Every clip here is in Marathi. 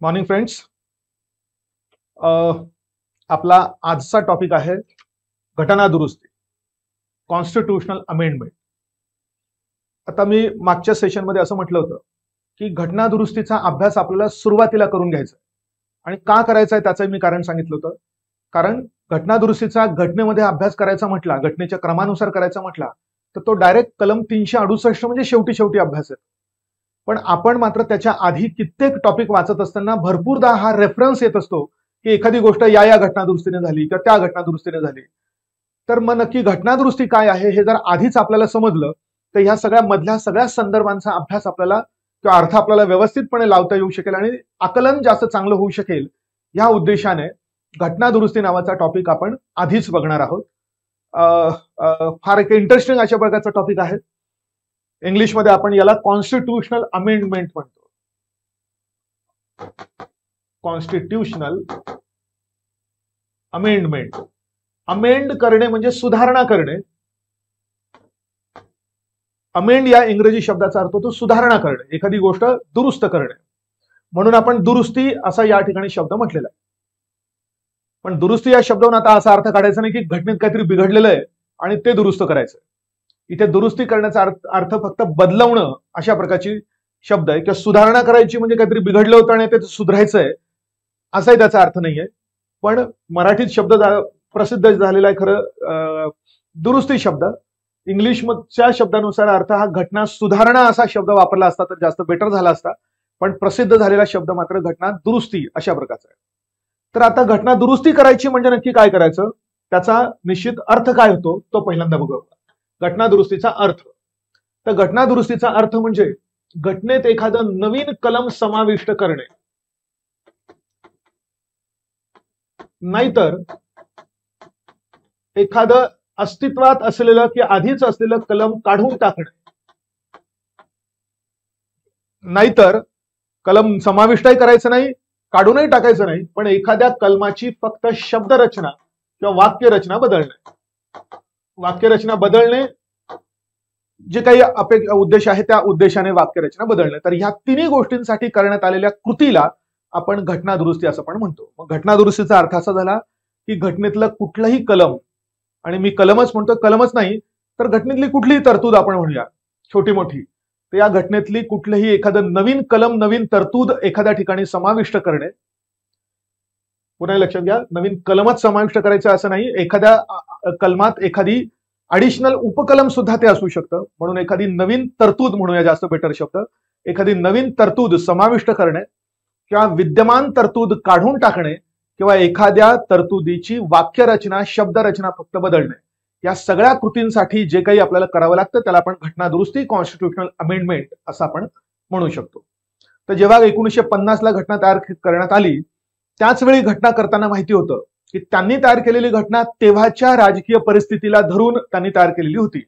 Morning friends. आपला आजचा टॉपिक आहे घटना दुरुस्ती, कॉन्स्टिट्यूशनल अमेंडमेंट. आता मी मागच्या सेशनमध्ये असं म्हटलं होतं की घटना दुरुस्तीचा अभ्यास आपल्याला सुरुवातीला करून घ्यायचा आणि का करायचा आहे त्याचं मी कारण सांगितलं होतं. कारण घटना दुरुस्तीचा घटनेमध्ये अभ्यास करायचा म्हटला, घटनेच्या क्रमानुसार करायचा म्हटला तर तो डायरेक्ट कलम 368 म्हणजे शेवटी अभ्यास आहे. पण आपण मात्र त्याच्या आधी कित्येक टॉपिक वाचत असताना भरपूरदा हा रेफरन्स येत असतो की एखादी गोष्ट या घटना दुरुस्तीने झाली किंवा त्या घटना दुरुस्तीने झाली. तर मग नक्की घटना दुरुस्ती काय आहे हे जर आधीच आपल्याला समजलं तर ह्या सगळ्या मधल्या सगळ्या संदर्भांचा अभ्यास आपल्याला किंवा अर्थ आपल्याला व्यवस्थितपणे लावता येऊ शकेल आणि आकलन जास्त चांगलं होऊ शकेल. या उद्देशाने घटना दुरुस्ती नावाचा टॉपिक आपण आधीच बघणार आहोत. फार एक इंटरेस्टिंग अशा प्रकारचा टॉपिक आहे. इंग्लिशमध्ये आपण याला कॉन्स्टिट्यूशनल अमेंडमेंट म्हणतो. Constitutional amendment. अमेंड करणे म्हणजे सुधारणा करणे. अमेंड या इंग्रजी शब्दाचा अर्थ होतो सुधारणा करणे, एखादी गोष्ट दुरुस्त करणे. म्हणून आपण दुरुस्ती असा या ठिकाणी शब्द म्हटलेला आहे. पण दुरुस्ती या शब्दावरून आता असा अर्थ काढायचा नाही की घटनेत काहीतरी बिघडलेलं आहे आणि ते दुरुस्त करायचं. इथे दुरुस्ती करण्याचा अर्थ फक्त बदलवणं अशा प्रकारची शब्द आहे. किंवा सुधारणा करायची म्हणजे काहीतरी बिघडलं होतं आणि ते सुधारायचंय असाही त्याचा अर्थ नाहीये. पण मराठीत शब्द प्रसिद्ध झालेला आहे खरं दुरुस्ती शब्द. इंग्लिशच्या शब्दानुसार अर्थ हा घटना सुधारणा असा शब्द वापरला असता तर जास्त बेटर झाला असता. पण प्रसिद्ध झालेला शब्द मात्र घटना दुरुस्ती अशा प्रकारचा आहे. तर आता घटना दुरुस्ती करायची म्हणजे नक्की काय करायचं, त्याचा निश्चित अर्थ काय होतो तो पहिल्यांदा बघू. घटना दुरुस्तीचा अर्थ. तर घटना दुरुस्तीचा अर्थ म्हणजे घटनेत एखादं नवीन कलम समाविष्ट करणे, नाहीतर एखादं अस्तित्वात असलेलं की आधीच असलेलं कलम काढून टाकणे. नाहीतर कलम समाविष्टही करायचं नाही, काढूनही टाकायचं नाही, पण एखाद्या कलमाची फक्त शब्दरचना किंवा वाक्यरचना बदलणे. वाक्यरचना बदलणे जे काही उद्देश आहे त्या उद्देशाने वाक्यरचना बदलणे. तर ह्या तिन्ही गोष्टींसाठी करण्यात आलेल्या कृतीला आपण घटना दुरुस्ती असं पण म्हणतो. मग घटना दुरुस्तीचा अर्थ असा झाला की घटनेतलं कुठलंही कलम, आणि मी कलमच म्हणतो, कलमच नाही तर घटनेतली कुठलीही तरतूद आपण म्हणूया छोटी मोठी, तर या घटनेतली कुठलंही एखादं नवीन कलम नवीन तरतूद एखाद्या ठिकाणी समाविष्ट करणे. पुन्हा लक्षात घ्या, नवीन कलमच समाविष्ट करायचं असं नाही, एखाद्या कलमात एखादी ऍडिशनल उपकलम सुद्धा ते असू शकतं. म्हणून एखादी नवीन तरतूद म्हणूया, जास्त बेटर शब्द, एखादी नवीन तरतूद समाविष्ट करणे किंवा विद्यमान तरतूद काढून टाकणे किंवा एखाद्या तरतुदीची वाक्यरचना शब्दरचना फक्त बदलणे. या सगळ्या कृतींसाठी जे काही आपल्याला करावं लागतं त्याला आपण घटना दुरुस्ती, कॉन्स्टिट्यूशनल अमेंडमेंट असं आपण म्हणू शकतो. तर जेव्हा 1950 ला घटना तयार करण्यात आली त्याच वेळी घटना करताना माहिती होतं की त्यांनी तयार केलेली घटना तेव्हाच्या राजकीय परिस्थितीला धरून त्यांनी तयार केलेली होती.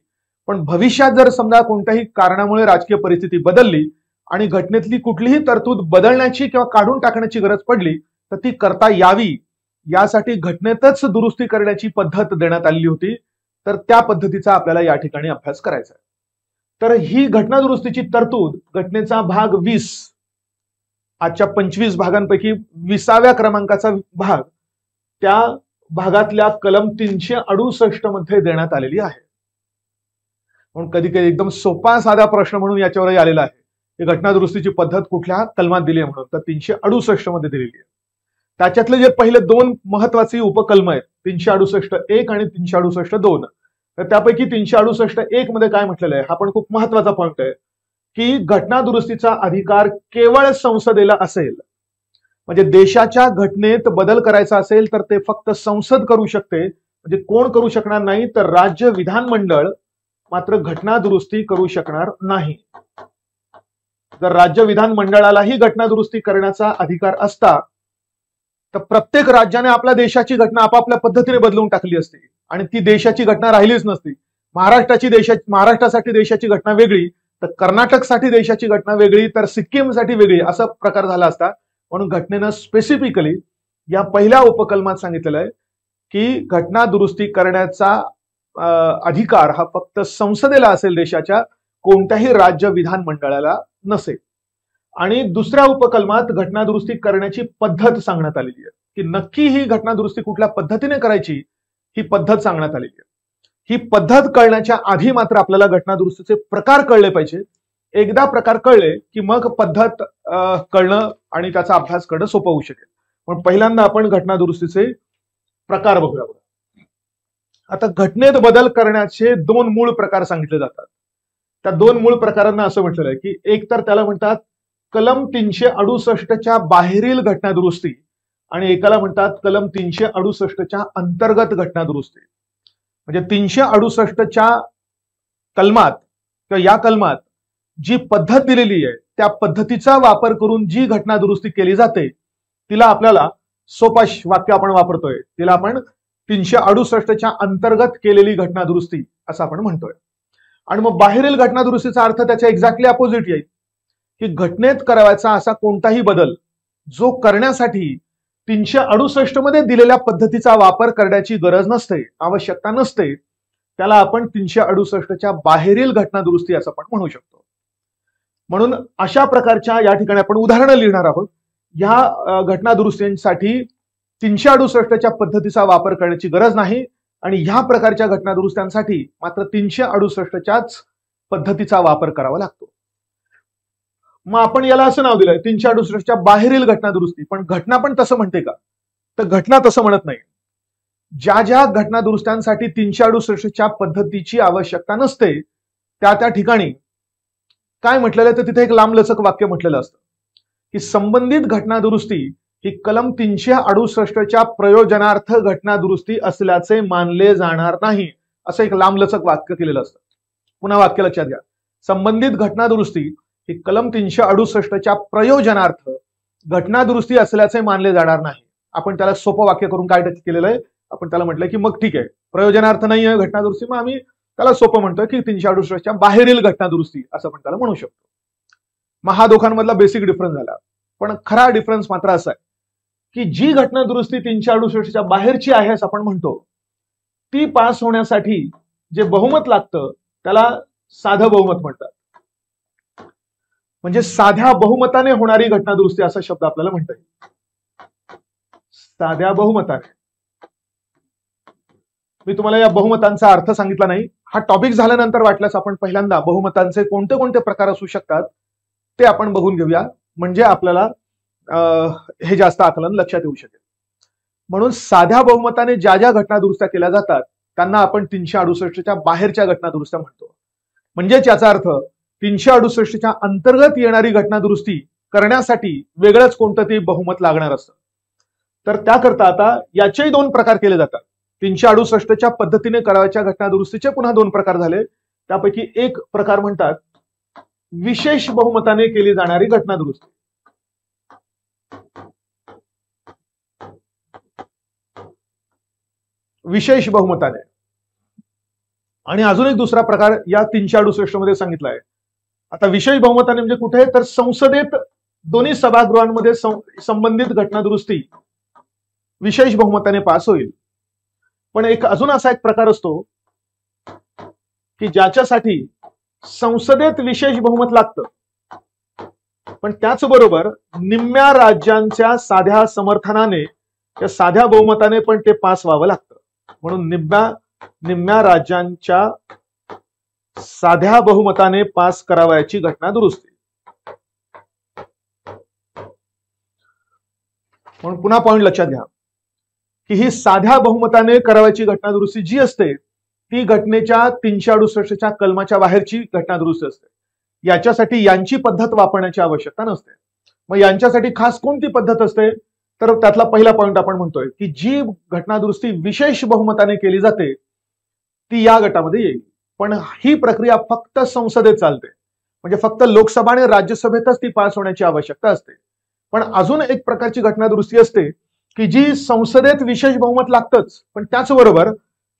पण भविष्यात जर समजा कोणत्याही कारणामुळे राजकीय परिस्थिती बदलली आणि घटनेतली कुठलीही तरतूद बदलण्याची किंवा काढून टाकण्याची गरज पडली तर ती करता यावी यासाठी घटनेतच दुरुस्ती करण्याची पद्धत देण्यात आलेली होती. तर त्या पद्धतीचा आपल्याला या ठिकाणी अभ्यास करायचा आहे. तर ही घटना दुरुस्तीची तरतूद घटनेचा भाग 20, आजच्या 25 भागांपैकी 20व्या क्रमांकाचा भाग, त्या भागातल्या कलम 368 मध्ये देण्यात आलेली आहे. म्हणून कधी कधी एकदम सोपा साधा प्रश्न म्हणून याच्यावरही आलेला आहे की घटना दुरुस्तीची पद्धत कुठल्या कलमात दिली आहे म्हणून. तर 368 मध्ये दिलेली आहे. त्याच्यातले जे पहिले दोन महत्वाचे उपकलम आहेत 368(1) आणि 368(2), तर त्यापैकी 368(1) मध्ये काय म्हटलेलं आहे, हा पण खूप महत्वाचा पॉइंट आहे की घटना दुरुस्तीचा अधिकार केवळ संसदेला असेल. म्हणजे देशाच्या घटनेत बदल करायचा असेल तर ते फक्त संसद करू शकते. म्हणजे कोण करू शकणार नाही तर राज्य विधानमंडळ मात्र घटना दुरुस्ती करू शकणार नाही. जर राज्य विधानमंडळालाही घटना दुरुस्ती करण्याचा अधिकार असता तर प्रत्येक राज्याने आपल्या देशाची घटना आपापल्या पद्धतीने बदलून टाकली असती आणि ती देशाची घटना राहिलीच नसती. महाराष्ट्रासाठी देशाची घटना वेगळी, तर कर्नाटकसाठी देशाची घटना वेगळी, तर सिक्कीमसाठी वेगळी, असा प्रकार झाला असता. म्हणून घटनेनं स्पेसिफिकली या पहिल्या उपकलमात सांगितलेलं आहे की घटना दुरुस्ती करण्याचा अधिकार हा फक्त संसदेला असेल देशाच्या, कोणत्याही राज्य विधानमंडळाला नसेल. आणि दुसऱ्या उपकलमात घटनादुरुस्ती करण्याची पद्धत सांगण्यात आलेली आहे, की नक्की ही घटनादुरुस्ती कुठल्या पद्धतीने करायची ही पद्धत सांगण्यात आलेली आहे. ही पद्धत कळण्याच्या आधी मात्र आपल्याला घटनादुरुस्तीचे प्रकार कळले पाहिजे. एकदा प्रकार कळले की मग पद्धत कळणं आणि त्याचा अभ्यास करणं सोपं होऊ शकेल. पण पहिल्यांदा आपण घटनादुरुस्तीचे प्रकार बघूया. आता घटनेत बदल करण्याचे दोन मूळ प्रकार सांगितले जातात. त्या दोन मूळ प्रकारांना असं म्हटलेलं आहे की एक तर त्याला म्हणतात कलम 368च्या बाहेरील घटनादुरुस्ती आणि एकाला म्हणतात कलम 368च्या अंतर्गत घटनादुरुस्ती. म्हणजे 368च्या कलमात किंवा या कलमात जी पद्धत दिलेली आहे त्या पद्धतीचा वापर करून जी घटनादुरुस्ती केली जाते तिला आपल्याला सोपा वाक्य आपण वापरतोय, तिला आपण 368च्या अंतर्गत केलेली घटनादुरुस्ती असं आपण म्हणतोय. आणि मग बाहेरील घटनादुरुस्तीचा अर्थ त्याच्या एक्झॅक्टली अपोजिट येईल की घटनेत करायचा असा कोणताही बदल जो करण्यासाठी 368 मध्ये दिलेल्या पद्धतीचा वापर करण्याची गरज नसते, आवश्यकता नसते, त्याला आपण 368च्या बाहेरील घटनादुरुस्ती असं आपण म्हणू शकतो. म्हणून अशा प्रकारच्या या ठिकाणी आपण उदाहरणं लिहिणार आहोत. ह्या घटनादुरुस्तींसाठी 368च्या पद्धतीचा वापर करण्याची गरज नाही आणि ह्या प्रकारच्या घटनादुरुस्त्यांसाठी मात्र 368च्याच पद्धतीचा वापर करावा लागतो. मग आपण याला असं नाव दिलंय 368च्या बाहेरील घटनादुरुस्ती. पण घटना पण तसं म्हणते का? तर घटना तसं म्हणत नाही. ज्या ज्या घटनादुरुस्त्यांसाठी 368च्या पद्धतीची आवश्यकता नसते त्या त्या ठिकाणी काय म्हटलेलं आहे तर तिथे एक लांबलचक वाक्य म्हटलेलं असतं की संबंधित घटनादुरुस्ती ही कलम 368च्या प्रयोजनार्थ घटनादुरुस्ती असल्याचे मानले जाणार नाही, असं एक लांबलचक वाक्य केलेलं असतं. पुन्हा वाक्य लक्षात घ्या. संबंधित घटनादुरुस्ती ही कलम 368च्या प्रयोजनार्थ घटनादुरुस्ती असल्याचे मानले जाणार नाही. आपण त्याला सोपं वाक्य करून काय केलेलं आहे, आपण त्याला म्हटलं की मग ठीक आहे प्रयोजनार्थ नाही आहे घटनादुरुस्ती, मग आम्ही त्याला सोपं म्हणतोय की 368च्या बाहेरील घटनादुरुस्ती असं आपण त्याला म्हणू शकतो. मग हा दोघांमधला बेसिक डिफरन्स झाला. पण खरा डिफरन्स मात्र असा आहे की जी घटनादुरुस्ती 368च्या बाहेरची आहे असं आपण म्हणतो ती पास होण्यासाठी जे बहुमत लागतं त्याला साधं बहुमत म्हणतात. म्हणजे साध्या बहुमताने होणारी घटनादुरुस्ती असा शब्द आपल्याला म्हणता येईल. साध्या बहुमताने. मी तुम्हाला या बहुमतांचा अर्थ सांगितला नाही. हा टॉपिक झाल्यानंतर वाटल्यास आपण पहिल्यांदा बहुमतांचे कोणते कोणते प्रकार असू शकतात ते आपण बघून घेऊया, म्हणजे आपल्याला हे जास्त आकलन लक्षात येऊ शकेल. म्हणून साध्या बहुमताने ज्या ज्या घटनादुरुस्त्या केल्या जातात त्यांना आपण 368च्या बाहेरच्या घटनादुरुस्त्या म्हणतो. म्हणजेच याचा अर्थ 368च्या अंतर्गत येणारी घटनादुरुस्ती करण्यासाठी वेगळंच कोणतं ते बहुमत लागणार असतं. तर त्याकरता आता याचेही दोन प्रकार केले जातात. 368च्या पद्धतीने करायच्या घटनादुरुस्तीचे पुन्हा दोन प्रकार झाले. त्यापैकी एक प्रकार म्हणतात विशेष बहुमताने केली जाणारी घटनादुरुस्ती. विशेष बहुमताने. आणि अजून एक दुसरा प्रकार या 368 मध्ये सांगितला आहे. आता विशेष बहुमताने म्हणजे कुठे, तर संसदेत दोन्ही सभागृहांमध्ये संबंधित घटनादुरुस्ती विशेष बहुमताने पास होईल. पण एक अजून असा एक प्रकार असतो की ज्याच्यासाठी संसदेत विशेष बहुमत लागतं पण त्याचबरोबर निम्म्या राज्यांच्या साध्या समर्थनाने त्या साध्या बहुमताने पण ते पास व्हावं लागतं. म्हणून निम्म्या राज्यांच्या साध्या बहुमताने पास करावयाची घटनादुरुस्ती. म्हणून पुन्हा पॉइंट लक्षात घ्या की ही साध्या बहुमताने करावयाची घटनादुरुस्ती जी असते ती घटनेच्या 368च्या कलमाच्या बाहेरची घटनादुरुस्ती असते. याच्यासाठी यांची पद्धत वापरण्याची आवश्यकता नसते. मग यांच्यासाठी खास कोणती पद्धत असते, तर त्यातला पहिला पॉइंट आपण म्हणतोय की जी घटनादुरुस्ती विशेष बहुमताने केली जाते ती या गटामध्ये येईल. पण ही प्रक्रिया फक्त संसदेत चालते. म्हणजे फक्त लोकसभा आणि राज्यसभेतच ती पास होण्याची आवश्यकता असते. पण अजून एक प्रकारची घटनादुरुस्ती असते की जी संसदेत विशेष बहुमत लागतंच पण त्याचबरोबर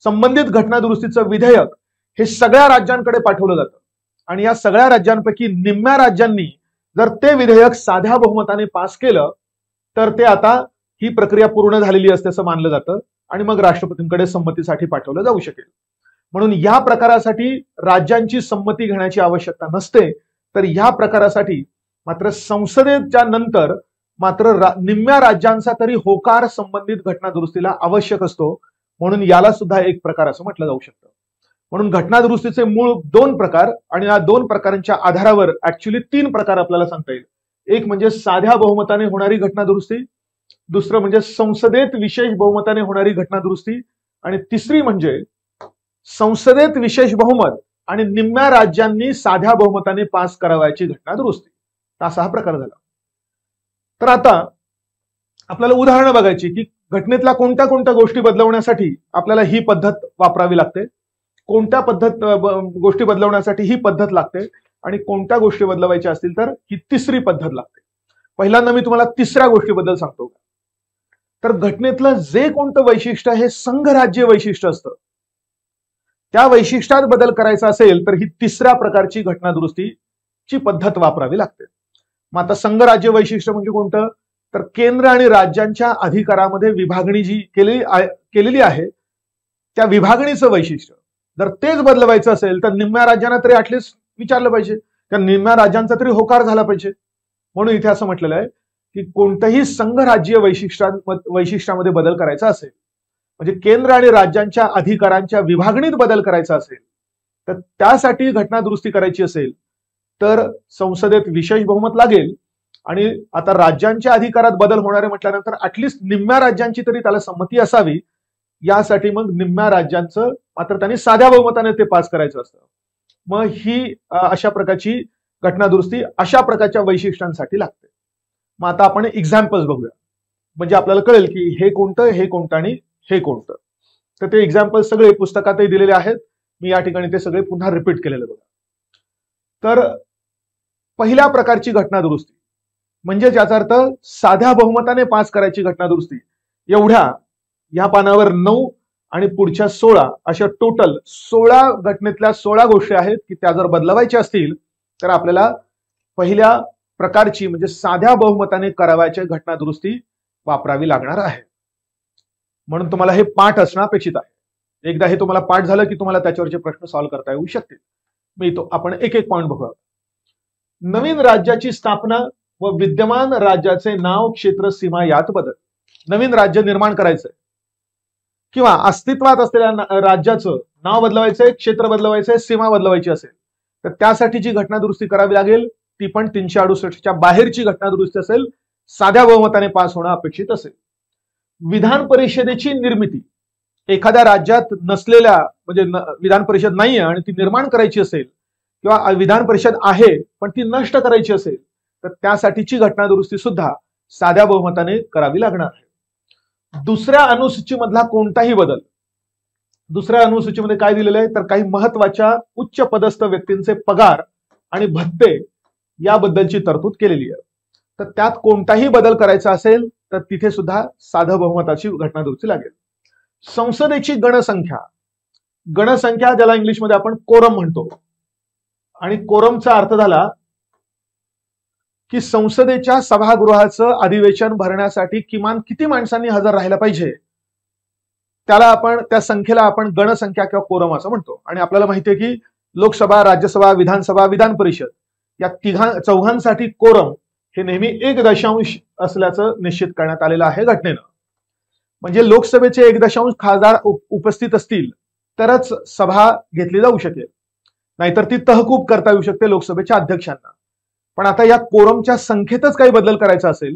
संबंधित घटनादुरुस्तीचं विधेयक हे सगळ्या राज्यांकडे पाठवलं जातं आणि या सगळ्या राज्यांपैकी निम्म्या राज्यांनी जर ते विधेयक साध्या बहुमताने पास केलं तर ते आता ही प्रक्रिया पूर्ण झालेली असते असं मानलं जातं आणि मग राष्ट्रपतींकडे संमतीसाठी पाठवलं जाऊ शकेल. म्हणून या प्रकारासाठी राज्यांची संमती घेण्याची आवश्यकता नसते, तर या प्रकारासाठी मात्र संसदेच्या नंतर मात्र निम्म्या राज्यांचा तरी होकार संबंधित घटनादुरुस्तीला आवश्यक असतो, म्हणून याला सुद्धा एक प्रकार असं म्हटलं जाऊ शकतं. म्हणून घटनादुरुस्तीचे मूळ 2 प्रकार आणि या 2 प्रकारांच्या आधारावर ऍक्च्युली 3 प्रकार आपल्याला सांगता येईल. एक म्हणजे साध्या बहुमताने होणारी घटनादुरुस्ती, दुसरं म्हणजे संसदेत विशेष बहुमताने होणारी घटनादुरुस्ती आणि तिसरी म्हणजे संसदेत विशेष बहुमत आणि निम्म्या राज्यांनी साध्या बहुमताने पास करावयाची घटनादुरुस्ती. असा हा प्रकार झाला. तर आता आपल्याला उदाहरणं बघायची की घटनेतल्या कोणत्या कोणत्या गोष्टी बदलवण्यासाठी आपल्याला ही पद्धत वापरावी लागते, कोणत्या गोष्टी बदलवण्यासाठी ही पद्धत लागते आणि कोणत्या गोष्टी बदलवायच्या असतील तर ही तिसरी पद्धत लागते. पहिल्यांदा मी तुम्हाला तिसऱ्या गोष्टीबद्दल सांगतो. तर घटनेतलं जे कोणतं वैशिष्ट्य हे संघराज्य वैशिष्ट्य असतं, त्या वैशिष्ट्यात बदल करायचा असेल तर ही तिसऱ्या प्रकारची घटनादुरुस्तीची पद्धत वापरावी लागते. मग आता संघराज्य वैशिष्ट्य म्हणजे कोणतं, तर केंद्र आणि राज्यांच्या अधिकारामध्ये विभागणी जी केलेली आहे त्या विभागणीचं वैशिष्ट्य जर तेच बदलवायचं असेल तर निम्म्या राज्यांना तरी ऍटलिस्ट विचारलं पाहिजे, त्या निम्म्या राज्यांचा तरी होकार झाला पाहिजे. म्हणून इथे असं म्हटलेलं आहे की कोणत्याही संघराज्य वैशिष्ट्यामध्ये बदल करायचा असेल, म्हणजे केंद्र आणि राज्यांच्या अधिकारांच्या विभागणीत बदल करायचा असेल तर त्यासाठी घटनादुरुस्ती करायची असेल तर संसदेत विशेष बहुमत लागेल आणि आता राज्यांच्या अधिकारात बदल होणारे म्हटल्यानंतर ऍटलिस्ट निम्म्या राज्यांची तरी त्याला संमती असावी. यासाठी मग निम्म्या राज्यांचं मात्र त्यांनी साध्या बहुमताने ते पास करायचं असतं. मग ही अशा प्रकारची घटनादुरुस्ती अशा प्रकारच्या वैशिष्ट्यांसाठी लागते. मग आता आपण एक्झाम्पल्स बघूया, म्हणजे आपल्याला कळेल की हे कोणतं आणि हे कोणतं. तर ते एक्झाम्पल्स सगळे पुस्तकातही दिलेले आहेत, मी या ठिकाणी ते सगळे पुन्हा रिपीट केलेले बघा. तर पहिल्या प्रकारची घटनादुरुस्ती म्हणजे ज्याचा अर्थ साध्या बहुमताने पास करायची घटनादुरुस्ती, एवढ्या या पानावर 9 आणि पुढच्या 16 अशा टोटल 16 घटनेतल्या 16 गोष्टी आहेत की त्या जर बदलवायच्या असतील तर आपल्याला पहिल्या प्रकारची म्हणजे साध्या बहुमताने करावयाची घटनादुरुस्ती वापरावी लागणार आहे. म्हणून तुम्हाला हे पाठ असणं अपेक्षित आहे. एकदा हे तुम्हाला पाठ झालं की तुम्हाला त्याच्यावरचे प्रश्न सॉल्व्ह करता येऊ शकतील. मी तो आपण एक एक पॉइंट बघूया. नवीन राज्याची स्थापना व विद्यमान राज्याचे नाव, क्षेत्र, सीमा यात बदल. नवीन राज्य निर्माण करायचंय किंवा अस्तित्वात असलेल्या राज्याचं नाव बदलवायचंय, क्षेत्र बदलवायचंय, सीमा बदलवायची असेल तर त्यासाठी जी घटनादुरुस्ती करावी लागेल ती पण 368च्या बाहेरची घटनादुरुस्ती असेल, साध्या बहुमताने पास होणं अपेक्षित असेल. विधान परिषदेची निर्मिती एखाद्या राज्यात नसलेल्या म्हणजे विधान परिषद नाहीये आणि ती निर्माण करायची असेल किंवा विधान परिषद आहे पण ती नष्ट करायची असेल तर त्यासाठीची घटनादुरुस्ती सुद्धा साध्या बहुमताने करावी लागणार आहे. दुसऱ्या अनुसूचीमधला कोणताही बदल, दुसऱ्या अनुसूचीमध्ये काय दिलेलं आहे तर काही महत्वाच्या उच्च पदस्थ व्यक्तींचे पगार आणि भत्ते याबद्दलची तरतूद केलेली आहे. तर त्यात कोणताही बदल करायचा असेल तर तिथे सुद्धा साध्या बहुमताची घटनादुरुस्ती लागेल. संसदेची गणसंख्या ज्याला इंग्लिशमध्ये आपण कोरम म्हणतो आणि कोरमचा अर्थ झाला की संसदेच्या सभागृहाचं अधिवेशन भरण्यासाठी किमान किती माणसांनी हजर राहायला पाहिजे त्या संख्येला आपण गणसंख्या किंवा कोरम असं म्हणतो. आणि आपल्याला माहितीये की लोकसभा, राज्यसभा, विधानसभा, विधान परिषद या चौघांसाठी कोरम हे नेहमी 1 असल्याचं निश्चित करण्यात आलेलं आहे घटनेनं. म्हणजे लोकसभेचे 1 खासदार उपस्थित असतील तरच सभा घेतली जाऊ शकेल, नाहीतर ती तहकूब करता येऊ शकते लोकसभेच्या अध्यक्षांना. पण आता या कोरमच्या संख्येतच काही बदल करायचा असेल,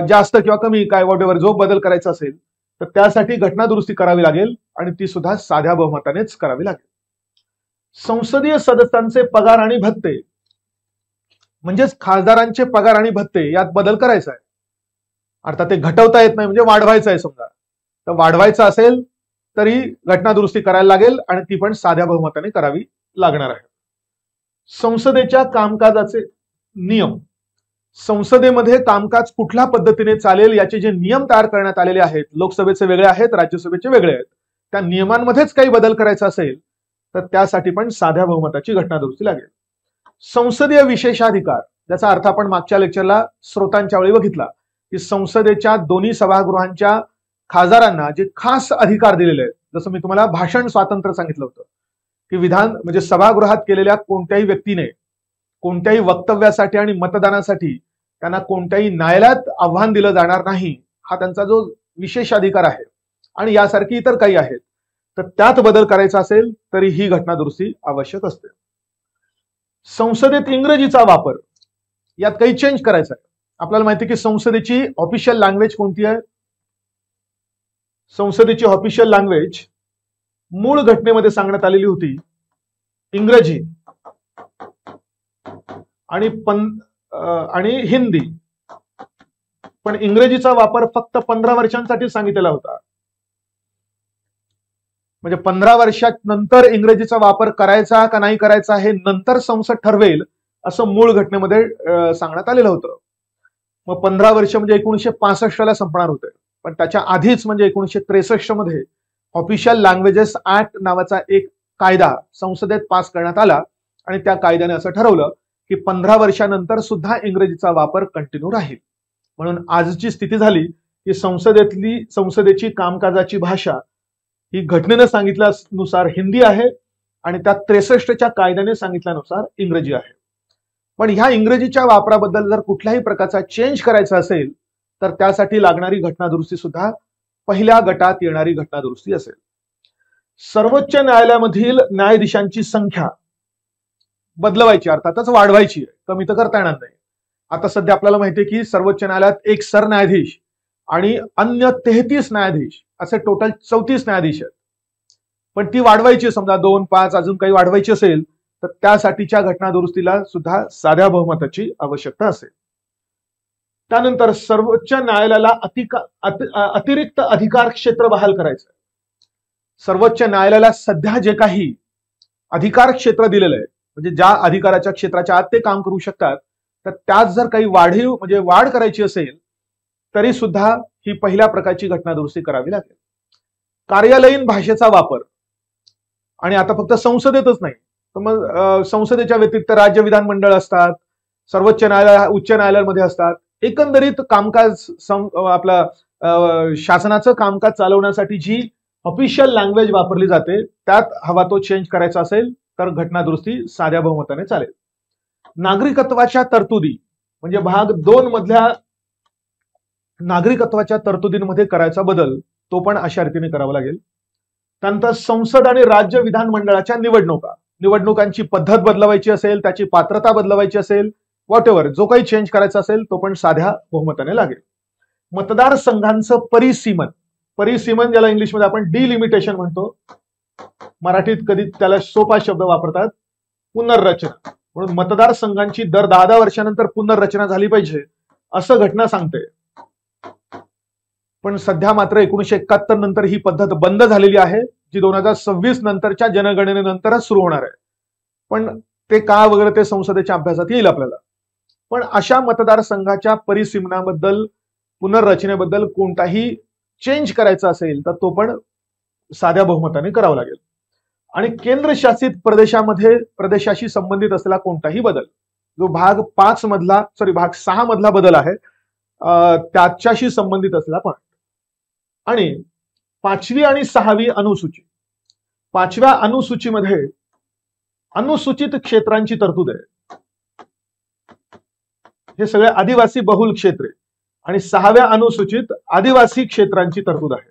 जास्त किंवा कमी काय वॉटेवर जो बदल करायचा असेल तर त्यासाठी घटनादुरुस्ती करावी लागेल आणि ती सुद्धा साध्या बहुमतानेच करावी लागेल. संसदीय सदस्यांचे पगार आणि भत्ते म्हणजेच खासदारांचे पगार आणि भत्ते यात बदल करायचा आहे. अर्थात ते घटवता येत नाही, म्हणजे वाढवायचं आहे. समजा तर वाढवायचं असेल तरी घटनादुरुस्ती करायला लागेल आणि ती पण साध्या बहुमताने करावी लागणार आहे. संसदेच्या कामकाजाचे नियम, संसदेमध्ये कामकाज कुठल्या पद्धतीने चालेल याचे जे नियम तयार करण्यात आलेले आहेत, लोकसभेचे वेगळे आहेत, राज्यसभेचे वेगळे आहेत, त्या नियमांमध्येच काही बदल करायचा असेल तर त्यासाठी पण साध्या बहुमताची घटनादुरुस्ती लागेल. संसदीय विशेषाधिकार, ज्याचा अर्थ आपण मागच्या लेक्चरला स्रोतांच्या वेळी बघितला की संसदेच्या दोन्ही सभागृहांच्या खासदारांना जे खास अधिकार दिलेले आहेत, जसं मी तुम्हाला भाषण स्वातंत्र्य सांगितलं होतं की विधान म्हणजे सभागृहात केलेल्या कोणत्याही व्यक्तीने कोणत्याही वक्तव्यासाठी आणि मतदानासाठी त्यांना कोणत्याही न्यायालयात आव्हान दिलं जाणार नाही, हा त्यांचा जो विशेष अधिकार आहे. आणि यासारखी इतर काही आहेत. तर त्यात बदल करायचा असेल तरी ही घटना दुरुस्ती आवश्यक असते. संसदेत इंग्रजीचा वापर, यात काही चेंज करायचा आहे. आपल्याला माहिती आहे की संसदेची ऑफिशियल लँग्वेज कोणती आहे? संसदेची ऑफिशियल लँग्वेज मूळ घटनेमध्ये सांगण्यात आलेली होती इंग्रजी आणि हिंदी. पण इंग्रजीचा वापर फक्त 15 वर्षांसाठी सांगितलेला होता. म्हणजे 15 वर्षांनंतर इंग्रजीचा वापर करायचा का नाही करायचा हे नंतर संसद ठरवेल असं मूळ घटनेमध्ये सांगण्यात आलेलं होतं. मग 15 वर्ष म्हणजे 1965 ला संपणार होते. पण त्याच्या आधीच म्हणजे 1963 मध्ये ऑफिशियल लँग्वेजेस ऍक्ट नावाचा एक कायदा संसदेत पास करण्यात आला आणि त्या कायद्याने असं ठरवलं की 15 वर्षानंतर सुद्धा इंग्रजीचा वापर कंटिन्यू राहील. म्हणून आजची स्थिती झाली की संसदेची कामकाजाची भाषा ही घटनेनं सांगितल्यानुसार हिंदी आहे आणि त्या 63च्या कायद्याने सांगितल्यानुसार इंग्रजी आहे. पण ह्या इंग्रजीच्या वापराबद्दल जर कुठल्याही प्रकारचा चेंज करायचा असेल तर त्यासाठी लागणारी घटना दुरुस्ती सुद्धा पहिल्या गटात येणारी घटना दुरुस्ती असेल. सर्वोच्च न्यायालयामधील न्यायाधीशांची संख्या बदलवायची, अर्थातच वाढवायची आहे, कमी तर करता येणार नाही. आता सध्या आपल्याला माहिती आहे की सर्वोच्च न्यायालयात एक सरन्यायाधीश आणि अन्य 33 न्यायाधीश असे टोटल 34 न्यायाधीश आहेत. पण ती वाढवायची, समजा 2, 5 अजून काही वाढवायची असेल तर त्यासाठीच्या घटना दुरुस्तीला सुद्धा साध्या बहुमताची आवश्यकता असेल. त्यानंतर सर्वोच्च न्यायालयाला अतिरिक्त अधिकार क्षेत्र बहाल करायचं. सर्वोच्च न्यायालयाला सध्या जे काही अधिकार क्षेत्र दिलेलं आहे, म्हणजे ज्या अधिकाराच्या क्षेत्राच्या आत ते काम करू शकतात, तर त्यात जर काही म्हणजे वाढ करायची असेल तरी सुद्धा ही पहिल्या प्रकारची घटना दुरुस्ती करावी लागेल. कार्यालयीन भाषेचा वापर, आणि आता फक्त संसदेतच नाही तर मग संसदेच्या व्यतिरिक्त राज्य विधानमंडळ असतात, सर्वोच्च न्यायालय उच्च न्यायालयामध्ये असतात. एकंदरीत कामकाज शासनाचं कामकाज चालवण्यासाठी जी ऑफिशियल लँग्वेज वापरली जाते त्यात हवा तो चेंज करायचा असेल तर घटना दुरुस्ती साध्या बहुमताने चालेल. नागरिकत्वाच्या तरतुदी म्हणजे भाग 2 मधल्या नागरिकत्वाच्या तरतुदींमध्ये करायचा बदल तो पण अशा रीतीने करावा लागेल. त्यानंतर संसद आणि राज्य विधानमंडळाच्या निवडणुकांची पद्धत बदलवायची असेल, त्याची पात्रता बदलवायची असेल, व्हॉटएव्हर जो काही चेंज करायचा असेल तो पण साध्या बहुमताने लागेल. मतदारसंघांचं परिसीमन ज्याला इंग्लिशमध्ये आपण डिलिमिटेशन म्हणतो, मराठीत कधी त्याला सोपा शब्द वापरतात पुनर्रचना. म्हणून मतदारसंघांची दर 10 वर्षानंतर पुनर्रचना झाली पाहिजे असं घटना सांगते. पण सध्या मात्र 1971 नंतर ही पद्धत बंद झालेली आहे, जी 2026 नंतरच्या जनगणनेनंतरच सुरू होणार आहे. पण ते का वगैरे ते संसदेच्या अभ्यासात येईल आपल्याला. पण अशा मतदारसंघाच्या परिसीमनाबद्दल पुनर्रचनेबद्दल कोणताही चेंज करायचा असेल तर तो पण साध्या बहुमताने करावा लागेल. आणि केंद्रशासित प्रदेशाशी संबंधित असलेला कोणताही बदल जो भाग 6 मधला बदल आहे त्याच्याशी संबंधित असलेला पण. आणि 5वी आणि 6वी अनुसूची, 5व्या अनुसूचीमध्ये अनुसूचित क्षेत्रांची तरतूद आहे. हे सगळे आदिवासी बहुल क्षेत्रे आणि 6व्या अनुसूचित आदिवासी क्षेत्रांची तरतूद आहे.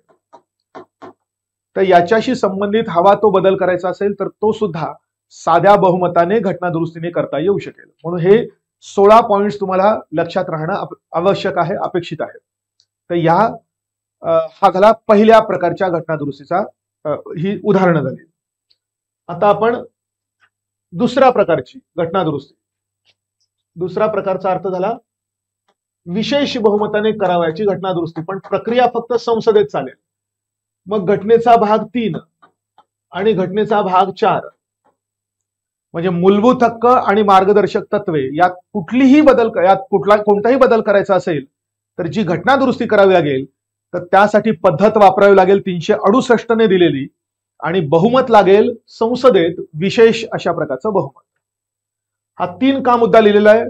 तर याच्याशी संबंधित हवा तो बदल करायचा असेल तर तो सुद्धा साध्या बहुमताने घटना दुरुस्तीने करता येऊ शकेल. म्हणून हे 16 पॉइंट्स तुम्हाला लक्षात राहणं आवश्यक आहे, अपेक्षित आहे. तर हा झाला पहिल्या प्रकारच्या घटना दुरुस्तीचा ही उदाहरणं झाली. आता आपण दुसऱ्या प्रकारची घटना दुरुस्ती, दुसरा प्रकारचा अर्थ झाला विशेष बहुमताने करावयाची घटना दुरुस्ती, पण प्रक्रिया फक्त संसदेत चालेल. मग घटनेचा भाग 3 आणि घटनेचा भाग 4 म्हणजे मूलभूत हक्क आणि मार्गदर्शक तत्वे यात कोणताही बदल करायचा असेल तर जी घटना दुरुस्ती करावी लागेल तर त्यासाठी पद्धत वापरावी लागेल 368 ने दिलेली, आणि बहुमत लागेल संसदेत विशेष अशा प्रकारचं बहुमत. हा 3 का मुद्दा लिहिलेला आहे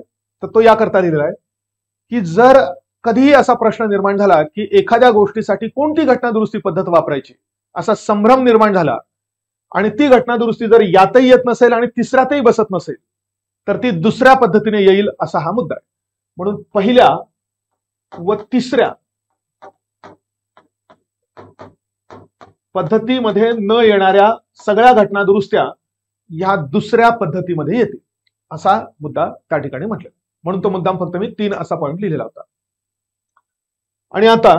तर तो याकरता लिहिलेला आहे की जर कधीही असा प्रश्न निर्माण झाला की एखाद्या गोष्टीसाठी कोणती घटना दुरुस्ती पद्धत वापरायची असा संभ्रम निर्माण झाला आणि ती घटना दुरुस्ती जर यातही येत नसेल आणि तिसऱ्यातही बसत नसेल तर ती दुसऱ्या पद्धतीने येईल असा हा मुद्दा आहे. म्हणून पहिल्या व तिसऱ्या पद्धतीमध्ये न येणाऱ्या सगळ्या घटना दुरुस्त्या ह्या दुसऱ्या पद्धतीमध्ये येतील असा मुद्दा त्या ठिकाणी म्हटलं. म्हणून तो मुद्दाम फक्त मी 3 असा पॉइंट लिहिलेला होता. आणि आता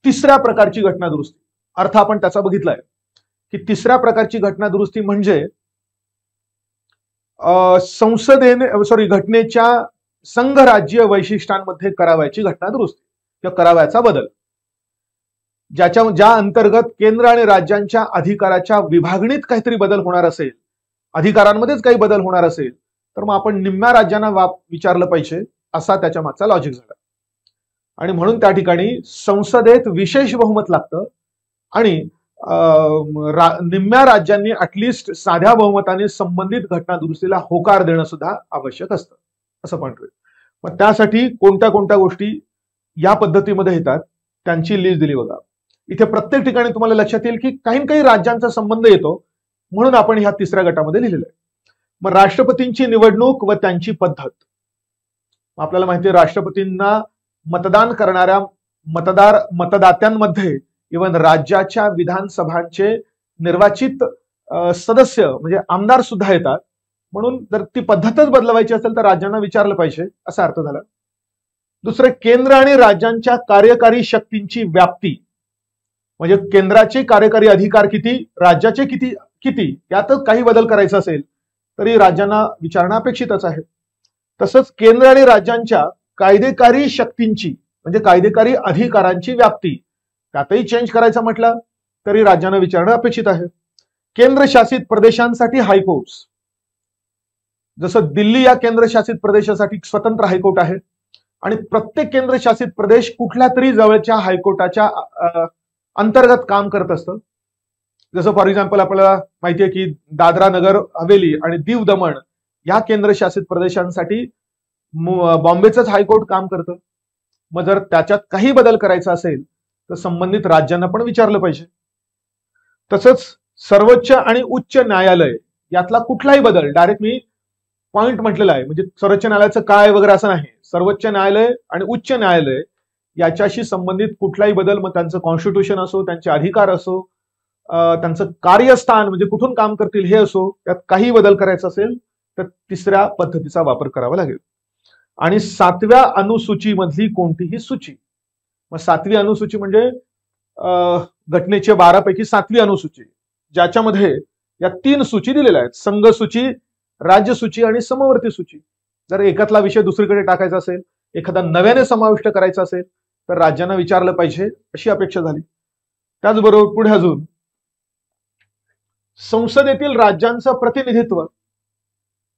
तिसऱ्या प्रकारची घटना दुरुस्ती अर्थ आपण त्याचा बघितलाय की तिसऱ्या प्रकारची घटना दुरुस्ती म्हणजे घटनेच्या संघराज्य वैशिष्ट्यांमध्ये करावयाची घटना दुरुस्ती किंवा करावयाचा बदल, ज्या अंतर्गत केंद्र आणि राज्यांच्या अधिकाराच्या विभागणीत काहीतरी बदल होणार असेल, अधिकारांमध्येच काही बदल होणार असेल, तर मग आपण निम्म्या राज्यांना विचारलं पाहिजे असा त्याच्या मागचा लॉजिक झाला. आणि म्हणून त्या ठिकाणी संसदेत विशेष बहुमत लागतं आणि निम्म्या राज्यांनी ऍटलिस्ट साध्या बहुमताने संबंधित घटना दुरुस्तीला होकार देणं सुद्धा आवश्यक असतं असं पॉइंट होईल. मग त्यासाठी कोणत्या कोणत्या गोष्टी या पद्धतीमध्ये येतात त्यांची लिस्ट दिली बघा. इथे प्रत्येक ठिकाणी तुम्हाला लक्षात येईल की काही राज्यांचा संबंध येतो म्हणून आपण ह्या तिसऱ्या गटामध्ये लिहिलेलं आहे. मग राष्ट्रपतींची निवडणूक व त्यांची पद्धत. आपल्याला माहिती आहे राष्ट्रपतींना मतदान करणाऱ्या मतदात्यांमध्ये इव्हन राज्याच्या विधानसभांचे निर्वाचित सदस्य म्हणजे आमदार सुद्धा येतात. म्हणून जर ती पद्धतच बदलवायची असेल तर राज्यांना विचारलं पाहिजे असा अर्थ झाला. दुसरं, केंद्र आणि राज्यांच्या कार्यकारी शक्तींची व्याप्ती म्हणजे केंद्राचे कार्यकारी अधिकार किती, राज्याचे किती यातच काही बदल करायचा असेल तरी राज्यांना विचारणं अपेक्षितच आहे. तसंच केंद्र आणि राज्यांच्या कायदेकारी शक्तींची म्हणजे कायदेकारी अधिकारांची व्याप्ती त्यातही चेंज करायचं म्हटलं तरी राज्यांना विचारणं अपेक्षित आहे. केंद्रशासित प्रदेशांसाठी हायकोर्ट्स, जसं दिल्ली या केंद्रशासित प्रदेशासाठी स्वतंत्र हायकोर्ट आहे आणि प्रत्येक केंद्रशासित प्रदेश कुठल्या तरी जवळच्या हायकोर्टाच्या अंतर्गत काम करत असतं. जसं फॉर एक्झाम्पल आपल्याला माहिती आहे की दादरा नगर हवेली आणि दीव दमण या केंद्रशासित प्रदेशांसाठी बॉम्बेचंच हायकोर्ट काम करतं. मग जर त्याच्यात काही बदल करायचा असेल तर संबंधित राज्यांना पण विचारलं पाहिजे. तसंच सर्वोच्च आणि उच्च न्यायालय यातला कुठलाही बदल, डायरेक्ट मी पॉइंट म्हटलेला आहे म्हणजे सर्वोच्च न्यायालयाचं काय वगैरे असं नाही, सर्वोच्च न्यायालय आणि उच्च न्यायालय याच्याशी संबंधित कुठलाही बदल, मग त्यांचं कॉन्स्टिट्यूशन असो, त्यांचे अधिकार असो, त्यांचं कार्यस्थान म्हणजे कुठून काम करतील हे असो, त्यात काही बदल करायचा असेल तर तिसऱ्या पद्धतीचा वापर करावा लागेल. आणि 7व्या अनुसूचीमधली कोणतीही सूची, मग 7वी अनुसूची म्हणजे घटनेच्या 12 पैकी 7वी अनुसूची, ज्याच्यामध्ये या 3 सूची दिलेल्या आहेत, संघ सूची, राज्य सूची आणि समवर्ती सूची. जर एकातला विषय दुसरीकडे टाकायचा असेल, एखादा नव्याने समाविष्ट करायचा असेल तर राज्यांना विचारलं पाहिजे अशी अपेक्षा झाली. त्याचबरोबर पुढे अजून संसदेतील राज्यांचं प्रतिनिधित्व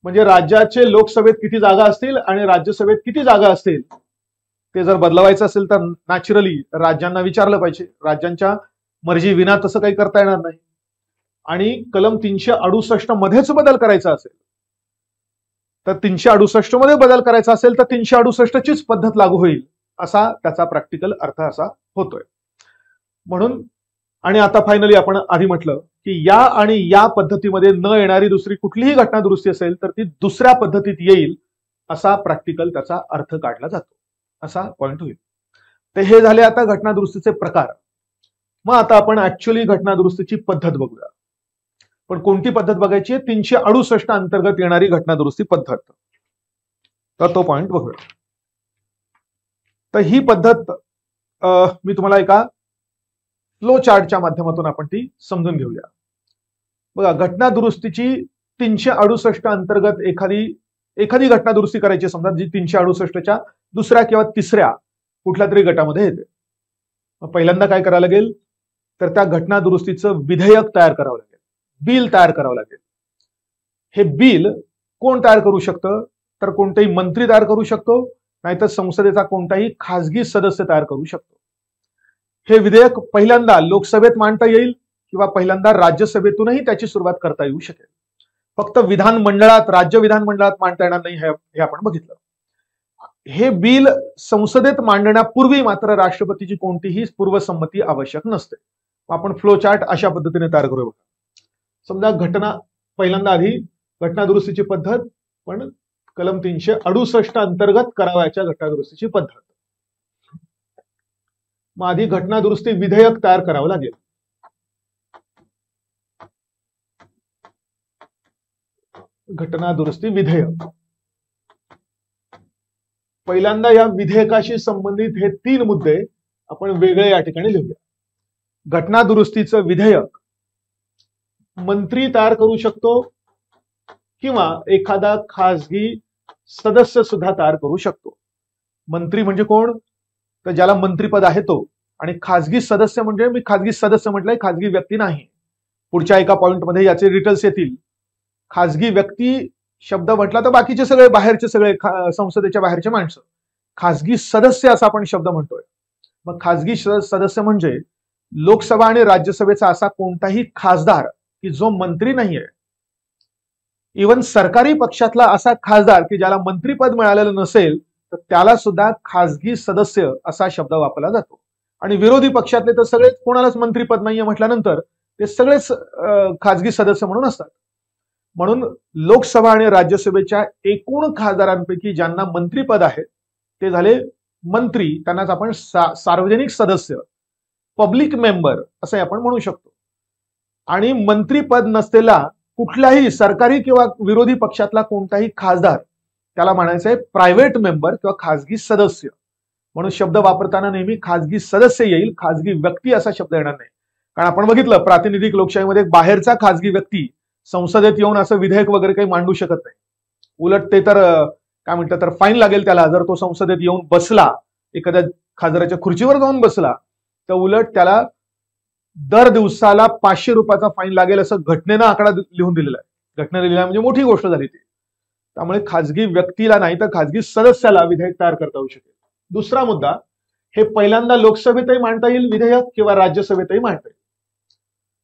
म्हणजे राज्याचे लोकसभेत किती जागा असतील आणि राज्यसभेत किती जागा असतील ते जर बदलवायचं असेल तर नॅचरली राज्यांना विचारलं पाहिजे. राज्यांच्या मर्जी विना तसं काही करता येणार नाही. आणि कलम 368 मध्येच बदल करायचा असेल तर 368 मध्ये बदल करायचा असेल तर 368 चीच पद्धत लागू होईल असा त्याचा प्रॅक्टिकल अर्थ असा होतोय. म्हणून आणि आता फायनली आपण आधी म्हटलं की या आणि या पद्धतीमध्ये न येणारी दुसरी कुठलीही घटना दुरुस्ती असेल तर ती दुसऱ्या पद्धतीत येईल असा प्रॅक्टिकल त्याचा अर्थ काढला जातो असा पॉइंट होईल. तर हे झाले आता घटना दुरुस्तीचे प्रकार. मग आता आपण ऍक्च्युअली घटना दुरुस्तीची पद्धत बघूया. पण कोणती पद्धत बघायची आहे? 368 अंतर्गत येणारी घटना दुरुस्ती पद्धत. तर तो पॉइंट बघूया. तर ही पद्धत मी तुम्हाला एका फ्लो चार्टच्या माध्यमातून आपण ती समजून घेऊया. बघा, घटना दुरुस्तीची 368 अंतर्गत एखादी घटना दुरुस्ती करायची समजा जी 368च्या दुसऱ्या किंवा तिसऱ्या कुठल्या तरी गटामध्ये येते. मग पहिल्यांदा काय करावं लागेल तर त्या घटना दुरुस्तीचं विधेयक तयार करावं लागेल, बिल तयार करावं लागेल. हे बिल कोण तयार करू शकतं तर कोणताही मंत्री तयार करू शकतो, नाहीतर संसदेचा कोणताही खासगी सदस्य तयार करू शकतो. हे विधेयक पहिल्यांदा लोकसभेत मांडता येईल किंवा पहिल्यांदा राज्यसभेतूनही त्याची सुरुवात करता येऊ शकेल. फक्त विधानमंडळात, राज्य विधानमंडळात मांडता येणार नाही हे आपण बघितलं. हे बिल संसदेत मांडण्यापूर्वी मात्र राष्ट्रपतीची कोणतीही पूर्वसंमती आवश्यक नसते. आपण फ्लो चार्ट अशा पद्धतीने तयार करूया. समजा पहिल्यांदा आधी घटना दुरुस्तीची पद्धत पण कलम 368 अंतर्गत करावयाच्या घटनादुरुस्तीची पद्धत. मग आधी घटनादुरुस्ती विधेयक तयार करावं लागेल. घटनादुरुस्ती विधेयक. पहिल्यांदा या विधेयकाशी संबंधित हे 3 मुद्दे आपण वेगळे या ठिकाणी लिहूया. घटनादुरुस्तीचं विधेयक मंत्री तयार करू शकतो किंवा एखादा खासगी सदस्य सुद्धा तयार करू शकतो. मंत्री म्हणजे कोण? तर ज्याला मंत्रीपद आहे तो. आणि खासगी सदस्य म्हणजे, मी खासगी सदस्य म्हटलंय, खासगी व्यक्ती नाही. पुढच्या एका पॉइंटमध्ये याचे डिटेल्स येतील. खासगी व्यक्ती शब्द म्हटला तर बाकीचे सगळे बाहेरचे, सगळे संसदेच्या बाहेरचे माणसं. खासगी सदस्य असा आपण शब्द म्हणतोय. मग खासगी सदस्य म्हणजे लोकसभा आणि राज्यसभेचा असा कोणताही खासदार की जो मंत्री नाहीये. इव्हन सरकारी पक्षातला असा खासदार की ज्याला मंत्रीपद मिळालेलं नसेल तर त्याला सुद्धा खासगी सदस्य असा शब्द वापरला जातो. आणि विरोधी पक्षातले तर सगळेच, कोणालाच मंत्रीपद नाहीये म्हटल्यानंतर ते सगळेच खासगी सदस्य म्हणून असतात. म्हणून लोकसभा आणि राज्यसभेच्या एकूण खासदारांपैकी ज्यांना मंत्रीपद आहे ते झाले मंत्री. त्यांनाच आपण सार्वजनिक सदस्य, पब्लिक मेंबर असं आपण म्हणू शकतो. आणि मंत्रीपद नसलेला कुठल्याही सरकारी किंवा विरोधी पक्षातला कोणताही खासदार त्याला म्हणायचं आहे प्रायव्हेट मेंबर किंवा खासगी सदस्य. म्हणून शब्द वापरताना नेहमी खासगी सदस्य येईल, खासगी व्यक्ती असा शब्द येणार नाही. कारण आपण बघितलं प्रातिनिधिक लोकशाहीमध्ये बाहेरचा खासगी व्यक्ती संसदेत येऊन असं विधेयक वगैरे काही मांडू शकत नाही. उलट ते तर काय म्हणतात, तर फाईन लागेल त्याला. जर तो संसदेत येऊन बसला, एखाद्या खासदाराच्या खुर्चीवर जाऊन बसला, तर उलट त्याला दर दिवसाला 500 रुपयाचा फाईन लागेल असं घटनेनं आकडा लिहून दिलेला आहे. घटनेनं लिहिला म्हणजे मोठी गोष्ट झाली ती. त्यामुळे खासगी व्यक्तीला नाही तर खासगी सदस्याला विधेयक तयार करता येऊ शकेल. दुसरा मुद्दा, हे पहिल्यांदा लोकसभेतही मांडता येईल विधेयक किंवा राज्यसभेतही मांडता येईल.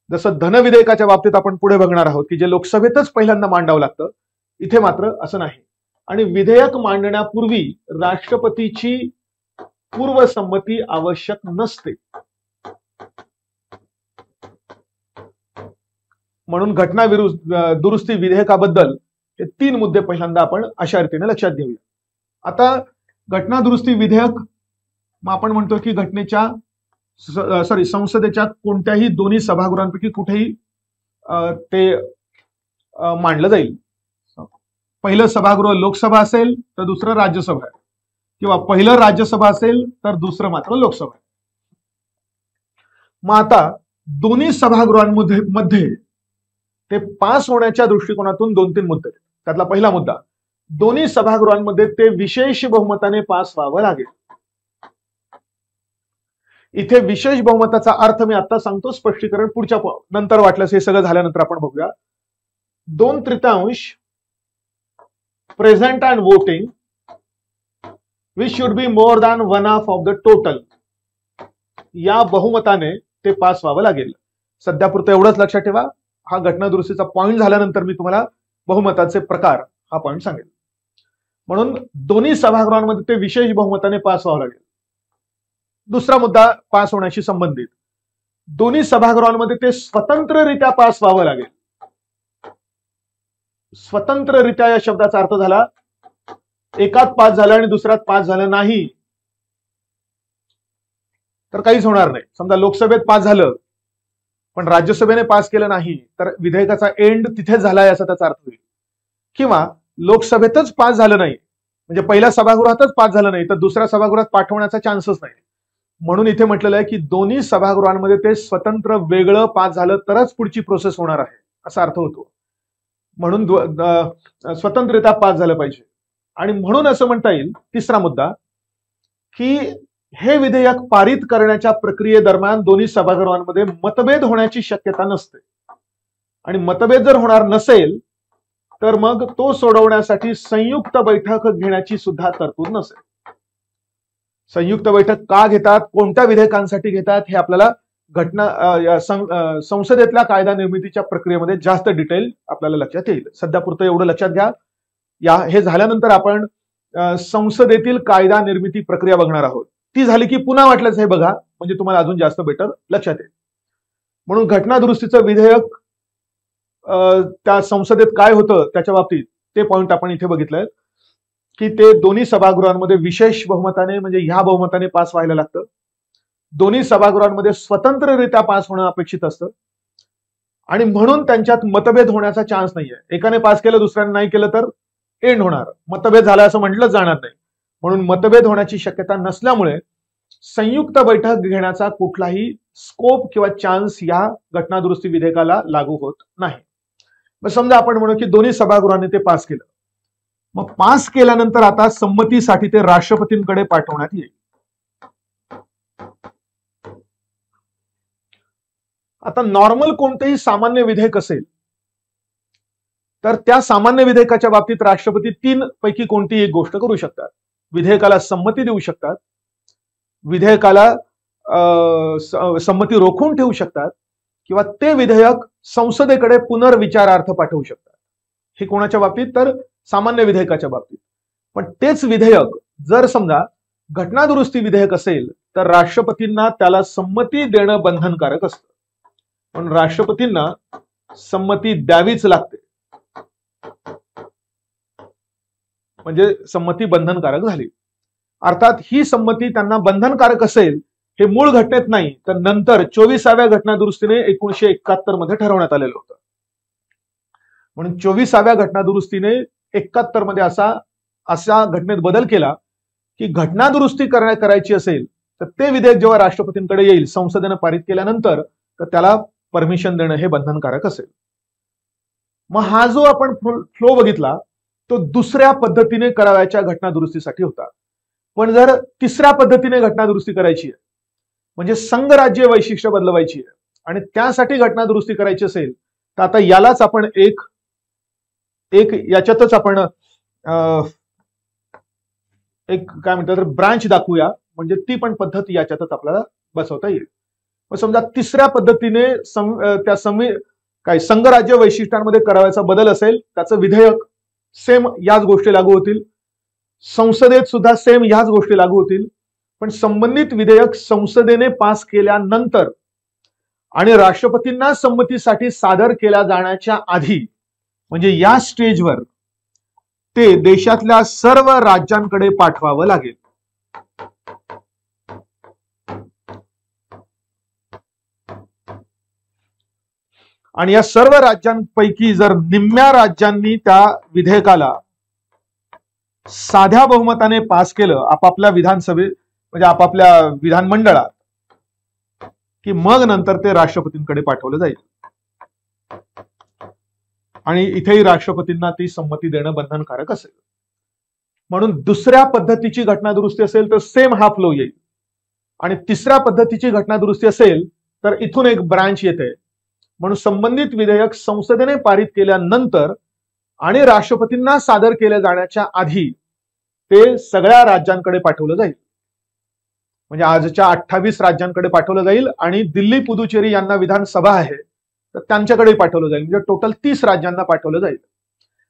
जसं धन विधेयकाच्या बाबतीत आपण पुढे बघणार आहोत की जे लोकसभेतच पहिल्यांदा मांडावं लागतं, इथे मात्र असं नाही. आणि विधेयक मांडण्यापूर्वी राष्ट्रपतीची पूर्वसंमती आवश्यक नसते. म्हणून घटना दुरुस्ती विधेयकाबद्दल हे 3 मुद्दे पहिल्यांदा आपण अशा रीतीने लक्षात घेऊया. आता घटना दुरुस्ती विधेयक मग आपण म्हणतो की संसदेच्या कोणत्याही दोन्ही सभागृहांपैकी कुठेही ते मांडलं जाईल. पहिलं सभागृह लोकसभा असेल तर दुसरं राज्यसभा आहे, किंवा पहिलं राज्यसभा असेल तर दुसरं मात्र लोकसभा आहे. मग आता दोन्ही सभागृहांमध्ये ते पास होण्याच्या दृष्टिकोनातून 2-3 मुद्दे. त्यातला पहिला मुद्दा, दोन्ही सभागृहांमध्ये ते विशेष बहुमताने पास व्हावं लागेल. इथे विशेष बहुमताचा अर्थ मी आता सांगतो, स्पष्टीकरण पुढच्या नंतर वाटल्यास हे सगळं झाल्यानंतर आपण बघूया. 2/3 present and voting which should be more than 1/2 of the total, या बहुमताने ते पास व्हावं लागेल. सध्यापुरतं एवढंच लक्षात ठेवा. हा घटना दुरुस्तीचा पॉइंट झाल्यानंतर मी तुम्हाला बहुमताचे प्रकार हा पॉइंट सांगेल. म्हणून दोन्ही सभागृहांमध्ये ते विशेष बहुमताने पास व्हावं लागेल. दुसरा मुद्दा पास होण्याशी संबंधित, दोन्ही सभागृहांमध्ये ते स्वतंत्ररित्या पास व्हावं लागेल. स्वतंत्ररित्या या शब्दाचा अर्थ झाला, एकात पास झालं आणि दुसऱ्यात पास झालं नाही तर काहीच होणार नाही. समजा लोकसभेत पास झालं पण राज्यसभेने पास केलं नाही तर विधेयकाचा एंड तिथे झालाय असा त्याचा अर्थ होईल. किंवा लोकसभेतच पास झालं नाही, म्हणजे पहिल्या सभागृहातच पास झालं नाही तर दुसऱ्या सभागृहात पाठवण्याचा चान्सच नाही. म्हणून इथे म्हटलेलं आहे की दोन्ही सभागृहांमध्ये ते स्वतंत्र वेगळं पास झालं तरच पुढची प्रोसेस होणार आहे असा अर्थ होतो. म्हणून स्वतंत्ररित्या पास झालं पाहिजे. आणि म्हणून असं म्हणता येईल, तिसरा मुद्दा, की हे विधेयक पारित करण्याच्या प्रक्रियेदरम्यान दोन्ही सभागृहांमध्ये मतभेद होण्याची शक्यता नसते. आणि मतभेद जर होणार नसेल तर मग तो सोडवण्यासाठी संयुक्त बैठक घेण्याची सुद्धा तरतूद नसेल. संयुक्त बैठक का घेतात, कोणत्या विधेयकांसाठी घेतात, हे आपल्याला संसदेतल्या कायदा निर्मितीच्या प्रक्रियेमध्ये जास्त डिटेल आपल्याला लक्षात येईल. सध्यापुरतं एवढं लक्षात घ्या. हे झाल्यानंतर आपण संसदेतील कायदा निर्मिती प्रक्रिया बघणार आहोत. ती झाली की पुन्हा वाटल्याच हे बघा, म्हणजे तुम्हाला अजून जास्त बेटर लक्षात येईल. म्हणून घटना दुरुस्तीचं विधेयक त्या संसदेत काय होतं त्याच्या बाबतीत ते पॉइंट आपण इथे बघितलंय. की ते दोन्ही सभागृहांमध्ये विशेष बहुमताने म्हणजे ह्या बहुमताने पास व्हायला लागतं. दोन्ही सभागृहांमध्ये स्वतंत्ररित्या पास होणं अपेक्षित असतं आणि म्हणून त्यांच्यात मतभेद होण्याचा चान्स नाहीये. एकाने पास केलं दुसऱ्याने नाही केलं तर एंड होणार, मतभेद झाला असं म्हटलं जाणार नाही. म्हणून मतभेद होण्याची शक्यता नसल्यामुळे संयुक्त बैठक घेण्याचा कुठलाही स्कोप किंवा चान्स या घटनादुरुस्ती विधेयकाला लागू होत नाही. मग समजा आपण म्हणू की दोन्ही सभागृहांनी ते पास केलं. मग पास केल्यानंतर आता संमतीसाठी ते राष्ट्रपतींकडे पाठवण्यात येईल. आता नॉर्मल कोणतेही सामान्य विधेयक असेल तर त्या सामान्य विधेयकाच्या बाबतीत राष्ट्रपती 3 पैकी कोणतीही एक गोष्ट करू शकतात. विधेयकाला संमती देऊ शकतात, विधेयकाला संमती रोखून ठेवू शकतात किंवा ते विधेयक संसदेकडे पुनर्विचारार्थ पाठवू शकतात. हे कोणाच्या बाबतीत तर सामान्य विधेयकाच्या बाबतीत. पण तेच विधेयक जर समजा घटनादुरुस्ती विधेयक असेल तर राष्ट्रपतींना त्याला संमती देणं बंधनकारक असतं. पण राष्ट्रपतींना संमती द्यावीच लागते, म्हणजे संमती बंधनकारक झाली. अर्थात ही संमती त्यांना बंधनकारक असेल हे मूळ घटनेत नाही तर नंतर 24व्या घटनादुरुस्तीने 1971 मध्ये ठरवण्यात आलेलं होतं. म्हणून 24व्या घटनादुरुस्तीने 71 मध्ये असा घटनेत बदल केला की घटनादुरुस्ती करायची असेल तर ते विधेयक जेव्हा राष्ट्रपतींकडे येईल संसदेनं पारित केल्यानंतर तर त्याला परमिशन देणं हे बंधनकारक असेल. मग हा जो आपण फ्लो बघितला तो दुसऱ्या पद्धतीने करावयाच्या घटनादुरुस्तीसाठी होता. पण जर तिसऱ्या पद्धतीने घटनादुरुस्ती करायची आहे म्हणजे संघराज्य वैशिष्ट्य बदलवायची आहे आणि त्यासाठी घटनादुरुस्ती करायची असेल तर आता यालाच आपण एक याच्यातच आपण एक काय म्हणतात ब्रांच दाखवूया, म्हणजे ती पण पद्धत याच्यातच आपल्याला बसवता येईल. मग समजा तिसऱ्या पद्धतीने संघराज्य वैशिष्ट्यांमध्ये करावयाचा बदल असेल त्याचं विधेयक सेम याच गोष्टी लागू होतील, संसदेत सुद्धा सेम याच गोष्टी लागू होतील. पण संबंधित विधेयक संसदेने पास केल्यानंतर आणि राष्ट्रपतींना संमतीसाठी सादर केल्या जाण्याच्या आधी म्हणजे या स्टेजवर ते देशातल्या सर्व राज्यांकडे पाठवावं लागेल. आणि या सर्व राज्यांपैकी जर निम्म्या राज्यांनी त्या विधेयकाला साध्या बहुमताने पास केलं आपापल्या विधानसभेत म्हणजे आपापल्या विधानमंडळात की मग नंतर ते राष्ट्रपतींकडे पाठवलं जाईल आणि इथेही राष्ट्रपतींना ती संमती देणं बंधनकारक असेल. म्हणून दुसऱ्या पद्धतीची घटनादुरुस्ती असेल तर सेम हा फ्लो येईल आणि तिसऱ्या पद्धतीची घटनादुरुस्ती असेल तर इथून एक ब्रांच येते. म्हणून संबंधित विधेयक संसदेने पारित केल्यानंतर आणि राष्ट्रपतींना सादर केले जाण्याच्या आधी ते सगळ्या राज्यांकडे पाठवलं जाईल. म्हणजे आजच्या 28 राज्यांकडे पाठवलं जाईल आणि दिल्ली पुदुचेरी यांना विधानसभा आहे तर त्यांच्याकडे पाठवलं जाईल. म्हणजे टोटल 30 राज्यांना पाठवलं जाईल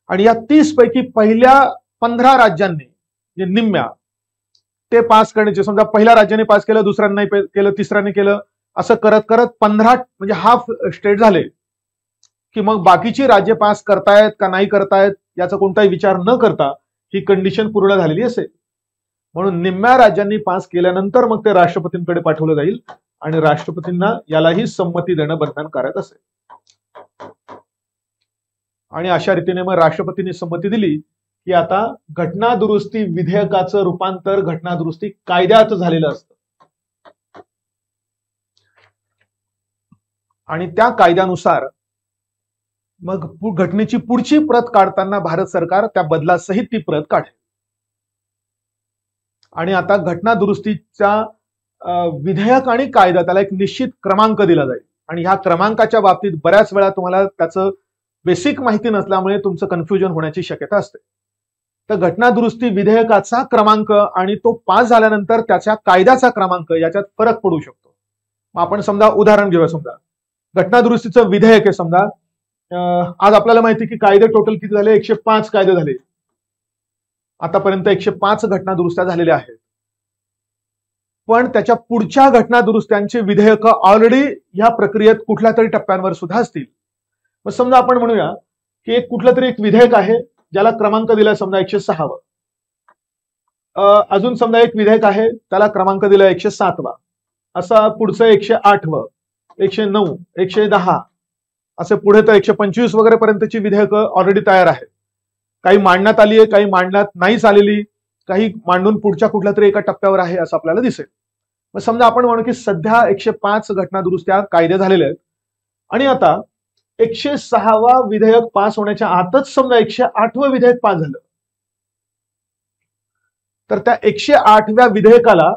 आणि या 30 पैकी पहिल्या 15 राज्यांनी म्हणजे निम्म्या ते पास करण्याचे, समजा पहिल्या राज्याने पास केलं दुसऱ्याने नाही केलं तिसऱ्याने केलं असं करत करत 15 म्हणजे हाफ स्टेट झाले की मग बाकीची राज्य पास करतायत का नाही करतायत याचा कोणताही विचार न करता ही कंडिशन पूर्ण झालेली असेल. म्हणून निम्म्या राज्यांनी पास केल्यानंतर मग ते राष्ट्रपतींकडे पाठवलं जाईल आणि राष्ट्रपतींना यालाही संमती देणं बंधनकारक असेल. आणि अशा रीतीने मग राष्ट्रपतींनी संमती दिली की आता घटनादुरुस्ती विधेयकाचं रूपांतर घटनादुरुस्ती कायद्यात झालेलं असतं आणि त्या कायद्यानुसार मग घटनेची पुढची प्रत काढताना भारत सरकार त्या बदलासहित ती प्रत काढेल. आणि आता घटनादुरुस्तीच्या विधेयक आणि कायदा त्याला एक निश्चित क्रमांक दिला जाईल आणि ह्या क्रमांकाच्या बाबतीत बऱ्याच वेळा तुम्हाला त्याचं बेसिक माहिती नसल्यामुळे तुमचं कन्फ्युजन होण्याची शक्यता असते. तर घटनादुरुस्ती विधेयकाचा क्रमांक आणि तो पास झाल्यानंतर त्याच्या कायद्याचा क्रमांक याच्यात फरक पडू शकतो. मग आपण समजा उदाहरण घेऊया. समजा घटनादुरुस्तीचं विधेयक आहे, समजा आज आपल्याला माहिती की कायदे टोटल किती झाले, 105 कायदे झाले. आतापर्यंत 105 घटनादुरुस्त्या झालेल्या आहेत. पण त्याच्या पुढच्या घटनादुरुस्त्यांचे विधेयक ऑलरेडी या प्रक्रियेत कुठल्या तरी टप्प्यांवर सुद्धा असतील. मग समजा आपण म्हणूया की कुठलं तरी एक विधेयक आहे ज्याला क्रमांक दिलाय समजा 106. अजून समजा एक विधेयक आहे, त्याला क्रमांक दिला 107वा, असा पुढचं 108व, 109, 110 असे पुढे तर 125 वगैरे पर्यंतची विधेयकं ऑलरेडी तयार आहेत. काही मांडण्यात आली आहे, काही मांडण्यात नाहीच आलेली, काही मांडून पुढच्या कुठल्या तरी एका टप्प्यावर आहे असं आपल्याला दिसेल. मग समजा आपण म्हणू की सध्या 105 घटना दुरुस्त्या कायदे झालेले आहेत आणि आता 106वा विधेयक पास होण्याच्या आतच समजा 108वं विधेयक पास झालं, तर त्या 108व्या विधेयकाला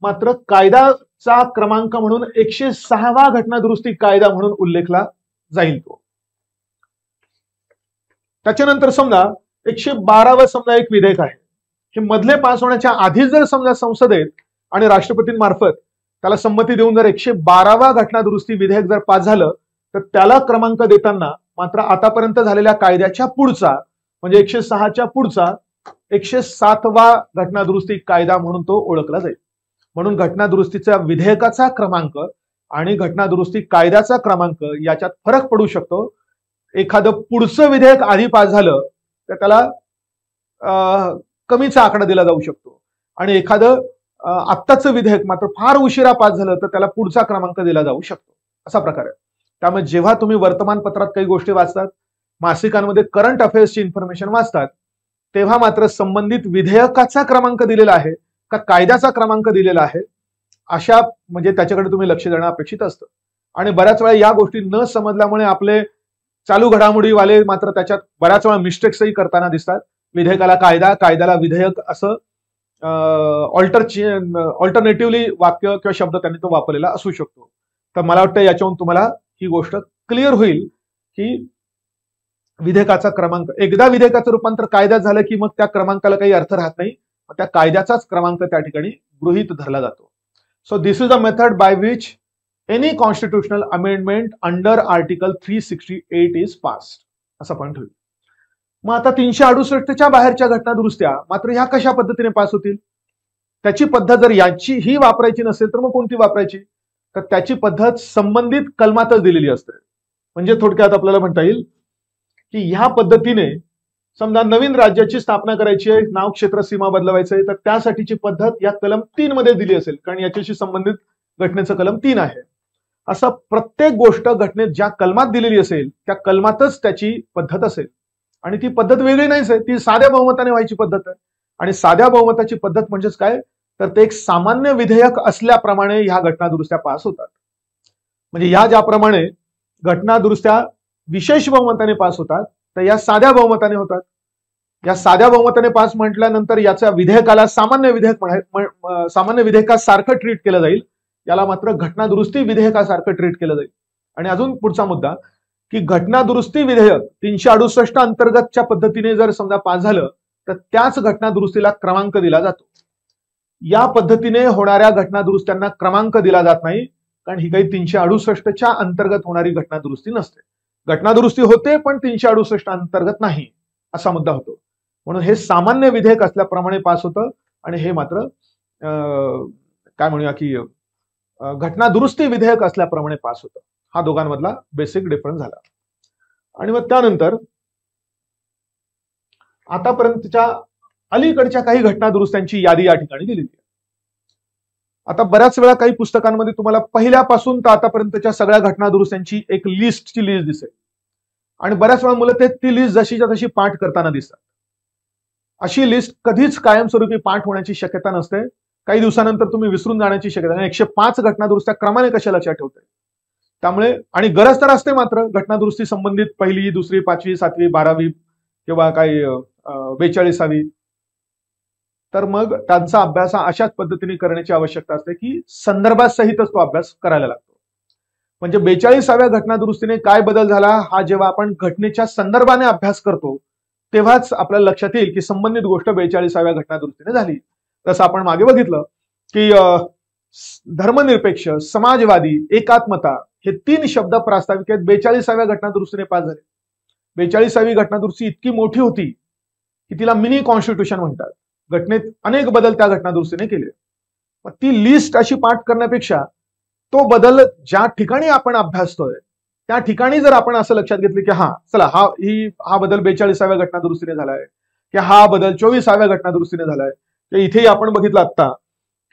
मात्र कायद्याचा क्रमांक म्हणून 106वा घटना दुरुस्ती कायदा म्हणून उल्लेखला जाईल तो. त्याच्यानंतर समजा 112व समजा एक विधेयक आहे, हे मधले पास होण्याच्या आधीच जर समजा संसदेत आणि राष्ट्रपतींमार्फत त्याला संमती देऊन जर 112वा घटना दुरुस्ती विधेयक जर पास झालं, तर त्याला क्रमांक देताना मात्र आतापर्यंत झालेल्या कायद्याच्या पुढचा म्हणजे 106च्या पुढचा 107वा घटना दुरुस्ती कायदा म्हणून तो ओळखला जाईल. म्हणून घटना दुरुस्तीच्या विधेयकाचा क्रमांक आणि घटना दुरुस्ती कायद्याचा क्रमांक याच्यात फरक पडू शकतो. एखादं पुढचं विधेयक आधी पास झालं तर त्याला कमीचा आकडा दिला जाऊ शकतो आणि एखादं आत्ताचं विधेयक मात्र फार उशिरा पास झालं तर त्याला पुढचा क्रमांक दिला जाऊ शकतो, असा प्रकार आहे. त्यामुळे जेव्हा तुम्ही वर्तमानपत्रात काही गोष्टी वाचतात, मासिकांमध्ये करंट अफेअर्सची इन्फॉर्मेशन वाचतात, तेव्हा मात्र संबंधित विधेयकाचा क्रमांक दिलेला आहे का कायद्याचा क्रमांक दिलेला आहे अशा म्हणजे त्याच्याकडे तुम्ही लक्ष देणं अपेक्षित असतं. आणि बऱ्याच वेळा या गोष्टी न समजल्यामुळे आपले चालू घडामोडीवाले मात्र त्याच्यात बऱ्याच वेळा मिस्टेक्सही करताना दिसतात. विधेयकाला कायदा, कायद्याला विधेयक असं ऑल्टरनेटिव्हली वाक्य किंवा शब्द त्यांनी तो वापरलेला असू शकतो. तर मला वाटतं याच्यावरून तुम्हाला ही गोष्ट क्लिअर होईल की विधेयकाचा क्रमांक, एकदा विधेयकाचं रूपांतर कायद्यात झालं की मग त्या क्रमांकाला काही अर्थ राहत नाही, त्या कायद्याचाच क्रमांक त्या ठिकाणी गृहीत धरला जातो. So this is a method by which any constitutional amendment under article 368 is passed, असं पॉइंट होईल. मग आता 368च्या बाहेरच्या घटना दुरुस्त्या मात्र ह्या कशा पद्धतीने पास होतील? त्याची पद्धत जर याची ही वापरायची नसेल तर मग कोणती वापरायची? तर त्याची पद्धत संबंधित कलमातच दिलेली असते. म्हणजे थोडक्यात आपल्याला म्हणता येईल की ह्या पद्धतीने समजा नवीन राज्याची स्थापना करायची आहे, नाव क्षेत्र सीमा बदलवायचं आहे, तर त्यासाठीची पद्धत या कलम 3 मध्ये दिली असेल, कारण याच्याशी संबंधित घटनेचं कलम 3 आहे. असं प्रत्येक गोष्ट घटनेत ज्या कलमात दिलेली असेल त्या कलमातच त्याची पद्धत असेल आणि ती पद्धत वेगळी नाहीच आहे, ती साध्या बहुमताने व्हायची पद्धत आहे. आणि साध्या बहुमताची पद्धत म्हणजेच काय, तर ते एक सामान्य विधेयक असल्याप्रमाणे ह्या घटना दुरुस्त्या पास होतात. म्हणजे ह्या ज्याप्रमाणे घटना दुरुस्त्या विशेष बहुमताने पास होतात, तर या साध्या बहुमताने होतात. या साध्या बहुमताने पास म्हटल्यानंतर याच्या विधेयकाला सामान्य विधेयकासारखं ट्रीट केलं जाईल, याला मात्र घटना दुरुस्ती विधेयकासारखं ट्रीट केलं जाईल. आणि अजून पुढचा मुद्दा की घटना दुरुस्ती विधेयक 368 अंतर्गतच्या पद्धतीने जर समजा पास झालं तर त्याच घटना दुरुस्तीला क्रमांक दिला जातो. या पद्धतीने होणाऱ्या घटना दुरुस्त्यांना क्रमांक दिला जात नाही, कारण ही काही 368च्या अंतर्गत होणारी घटना दुरुस्ती नसते. घटना दुरुस्ती होते पण 368 अंतर्गत नाही, असा मुद्दा होतो. म्हणून हे सामान्य विधेयक असल्याप्रमाणे पास होतं आणि हे मात्र काय म्हणूया की घटना दुरुस्ती विधेयक असल्याप्रमाणे पास होतं. हा दोघांमधला बेसिक डिफरन्स झाला. आणि मग त्यानंतर आतापर्यंतच्या अलीकडच्या काही घटना दुरुस्त्यांची यादी या ठिकाणी दिलेली आहे. आता बऱ्याच वेळा काही पुस्तकांमध्ये तुम्हाला पहिल्यापासून तर आतापर्यंतच्या सगळ्या घटना दुरुस्त्यांची एक लिस्ट दिसेल आणि बऱ्याच वेळा मुलं ती लिस्ट जशीच्या तशी पाठ करताना दिसतात. अशी लिस्ट कधीच कायमस्वरूपी पाठ होण्याची शक्यता नसते. काही दिवसानंतर तुम्ही विसरून जाण्याची शक्यता नाही. 105 घटना दुरुस्त्या क्रमाने कशा लक्षात ठेवते? त्यामुळे आणि गरज तर असते मात्र घटना दुरुस्ती संबंधित पहिली, दुसरी, 5वी, 7वी, 12वी किंवा काही 42वी, तर मग त्यांचा अभ्यास अशाच पद्धतीने करण्याची आवश्यकता असते की संदर्भासहितच तो अभ्यास करायला लागतो. म्हणजे 42व्या घटना दुरुस्तीने काय बदल झाला हा जेव्हा आपण घटनेच्या संदर्भाने अभ्यास करतो तेव्हाच आपल्याला लक्षात येईल की संबंधित गोष्ट 42व्या घटना दुरुस्तीने झाली. जसं आपण मागे बघितलं की धर्मनिरपेक्ष, समाजवादी, एकात्मता हे 3 शब्द प्रास्ताविकेत 42व्या घटना दुरुस्तीने पास झाले. 42वी घटना दुरुस्ती इतकी मोठी होती की तिला मिनी कॉन्स्टिट्यूशन म्हणतात. घटनेत अनेक बदल त्या घटना दुरुस्तीने केले. ती लिस्ट अशी पाठ करण्यापेक्षा तो बदल ज्या ठिकाणी आपण अभ्यासतोय त्या ठिकाणी जर आपण असं लक्षात घेतलं की चला हा बदल 42व्या घटना दुरुस्तीने झालाय, की हा बदल 24व्या घटना दुरुस्तीने झालाय, इथेही आपण बघितलं आता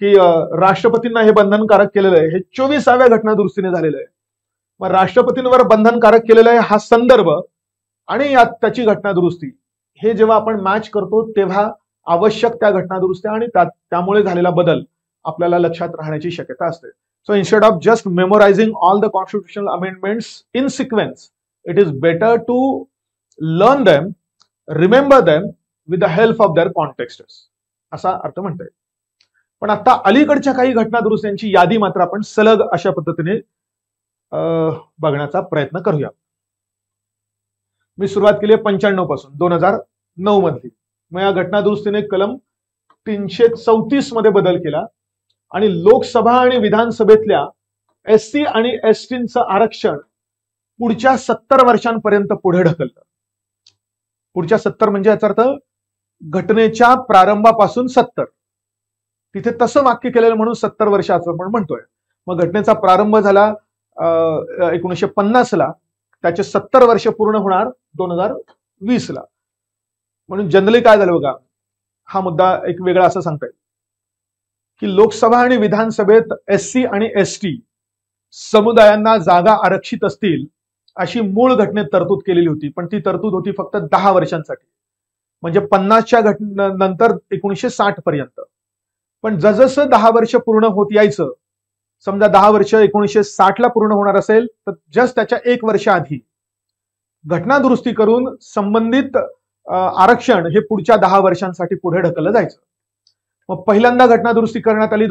की राष्ट्रपतींना हे बंधनकारक केलेलं आहे, हे 24व्या घटनादुरुस्तीने झालेलं आहे. मग राष्ट्रपतींवर बंधनकारक केलेला आहे हा संदर्भ आणि यात त्याची घटनादुरुस्ती, हे जेव्हा आपण मॅच करतो तेव्हा आवश्यक त्या घटनादुरुस्त्या आणि त्यामुळे झालेला बदल आपल्याला लक्षात राहण्याची शक्यता असते. So instead of just memorising all the constitutional amendments in sequence, it is better to learn them, remember them with the help of their contexts, असा अर्थ म्हणतोय. पण आता अलीकडच्या काही घटनादुरुस्त्यांची यादी मात्र आपण सलग अशा पद्धतीने बघण्याचा प्रयत्न करूया. मी सुरुवात केली 95 पासून 2009 मधली. मग या घटनादुरुस्तीने कलम 334 मध्ये बदल केला आणि लोकसभा आणि विधानसभेतल्या एससी आणि एसटीचं आरक्षण पुढच्या 70 वर्षांपर्यंत पुढे ढकललं. पुढच्या 70 म्हणजे याचा अर्थ घटनेच्या प्रारंभापासून 70. तिथे तसं वाक्य केलेलं म्हणून 70 वर्षाचं आपण म्हणतोय. मग घटनेचा प्रारंभ झाला 1950 ला, त्याचे 70 वर्ष पूर्ण होणार 2020 ला. म्हणून जनरली काय झालं बघा, हा मुद्दा एक वेगळा असं सांगता येईल की लोकसभा आणि विधानसभेत एससी आणि एसटी समुदायांना जागा आरक्षित असतील अशी मूळ घटनेत तरतूद केलेली होती, पण ती तरतूद होती फक्त 10 वर्षांसाठी, म्हणजे 50च्या नंतर 1960 पर्यंत. पण जसजसं 10 वर्ष पूर्ण होत यायचं, समजा 10 वर्ष 1960 ला पूर्ण होणार असेल तर जस्ट त्याच्या 1 वर्ष आधी घटनादुरुस्ती करून संबंधित आरक्षण हे पुढच्या 10 वर्षांसाठी पुढे ढकललं जायचं. मग पहिल्यांदा घटनादुरुस्ती करण्यात आली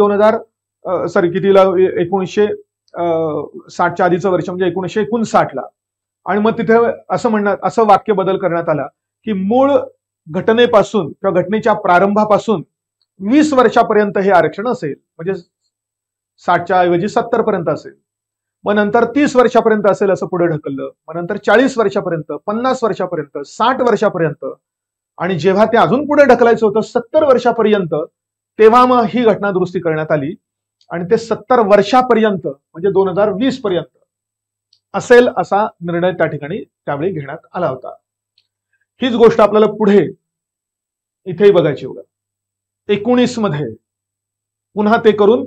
1960च्या आधीचं वर्ष म्हणजे 1959 ला. आणि मग तिथे असं वाक्य बदल करण्यात आला की मूळ घटनेपासून किंवा घटनेच्या प्रारंभापासून 20 वर्षापर्यंत हे आरक्षण असेल, म्हणजे 60च्या ऐवजी 70 पर्यंत असेल. मग नंतर 30 वर्षापर्यंत असेल असं पुढे ढकललं. मग नंतर 40 वर्षापर्यंत, 50 वर्षापर्यंत, 60 वर्षापर्यंत, आणि जेव्हा ते अजून पुढे ढकलायचं होतं 70 वर्षापर्यंत, तेव्हा मग ही घटनादुरुस्ती करण्यात आली आणि ते 70 वर्षापर्यंत म्हणजे 2020 पर्यंत असेल असा निर्णय त्या ठिकाणी त्यावेळी घेण्यात आला होता. हीच गोष्ट आपल्याला पुढे इथेही बघायची होती. 19 मध्ये पुन्हा ते करून,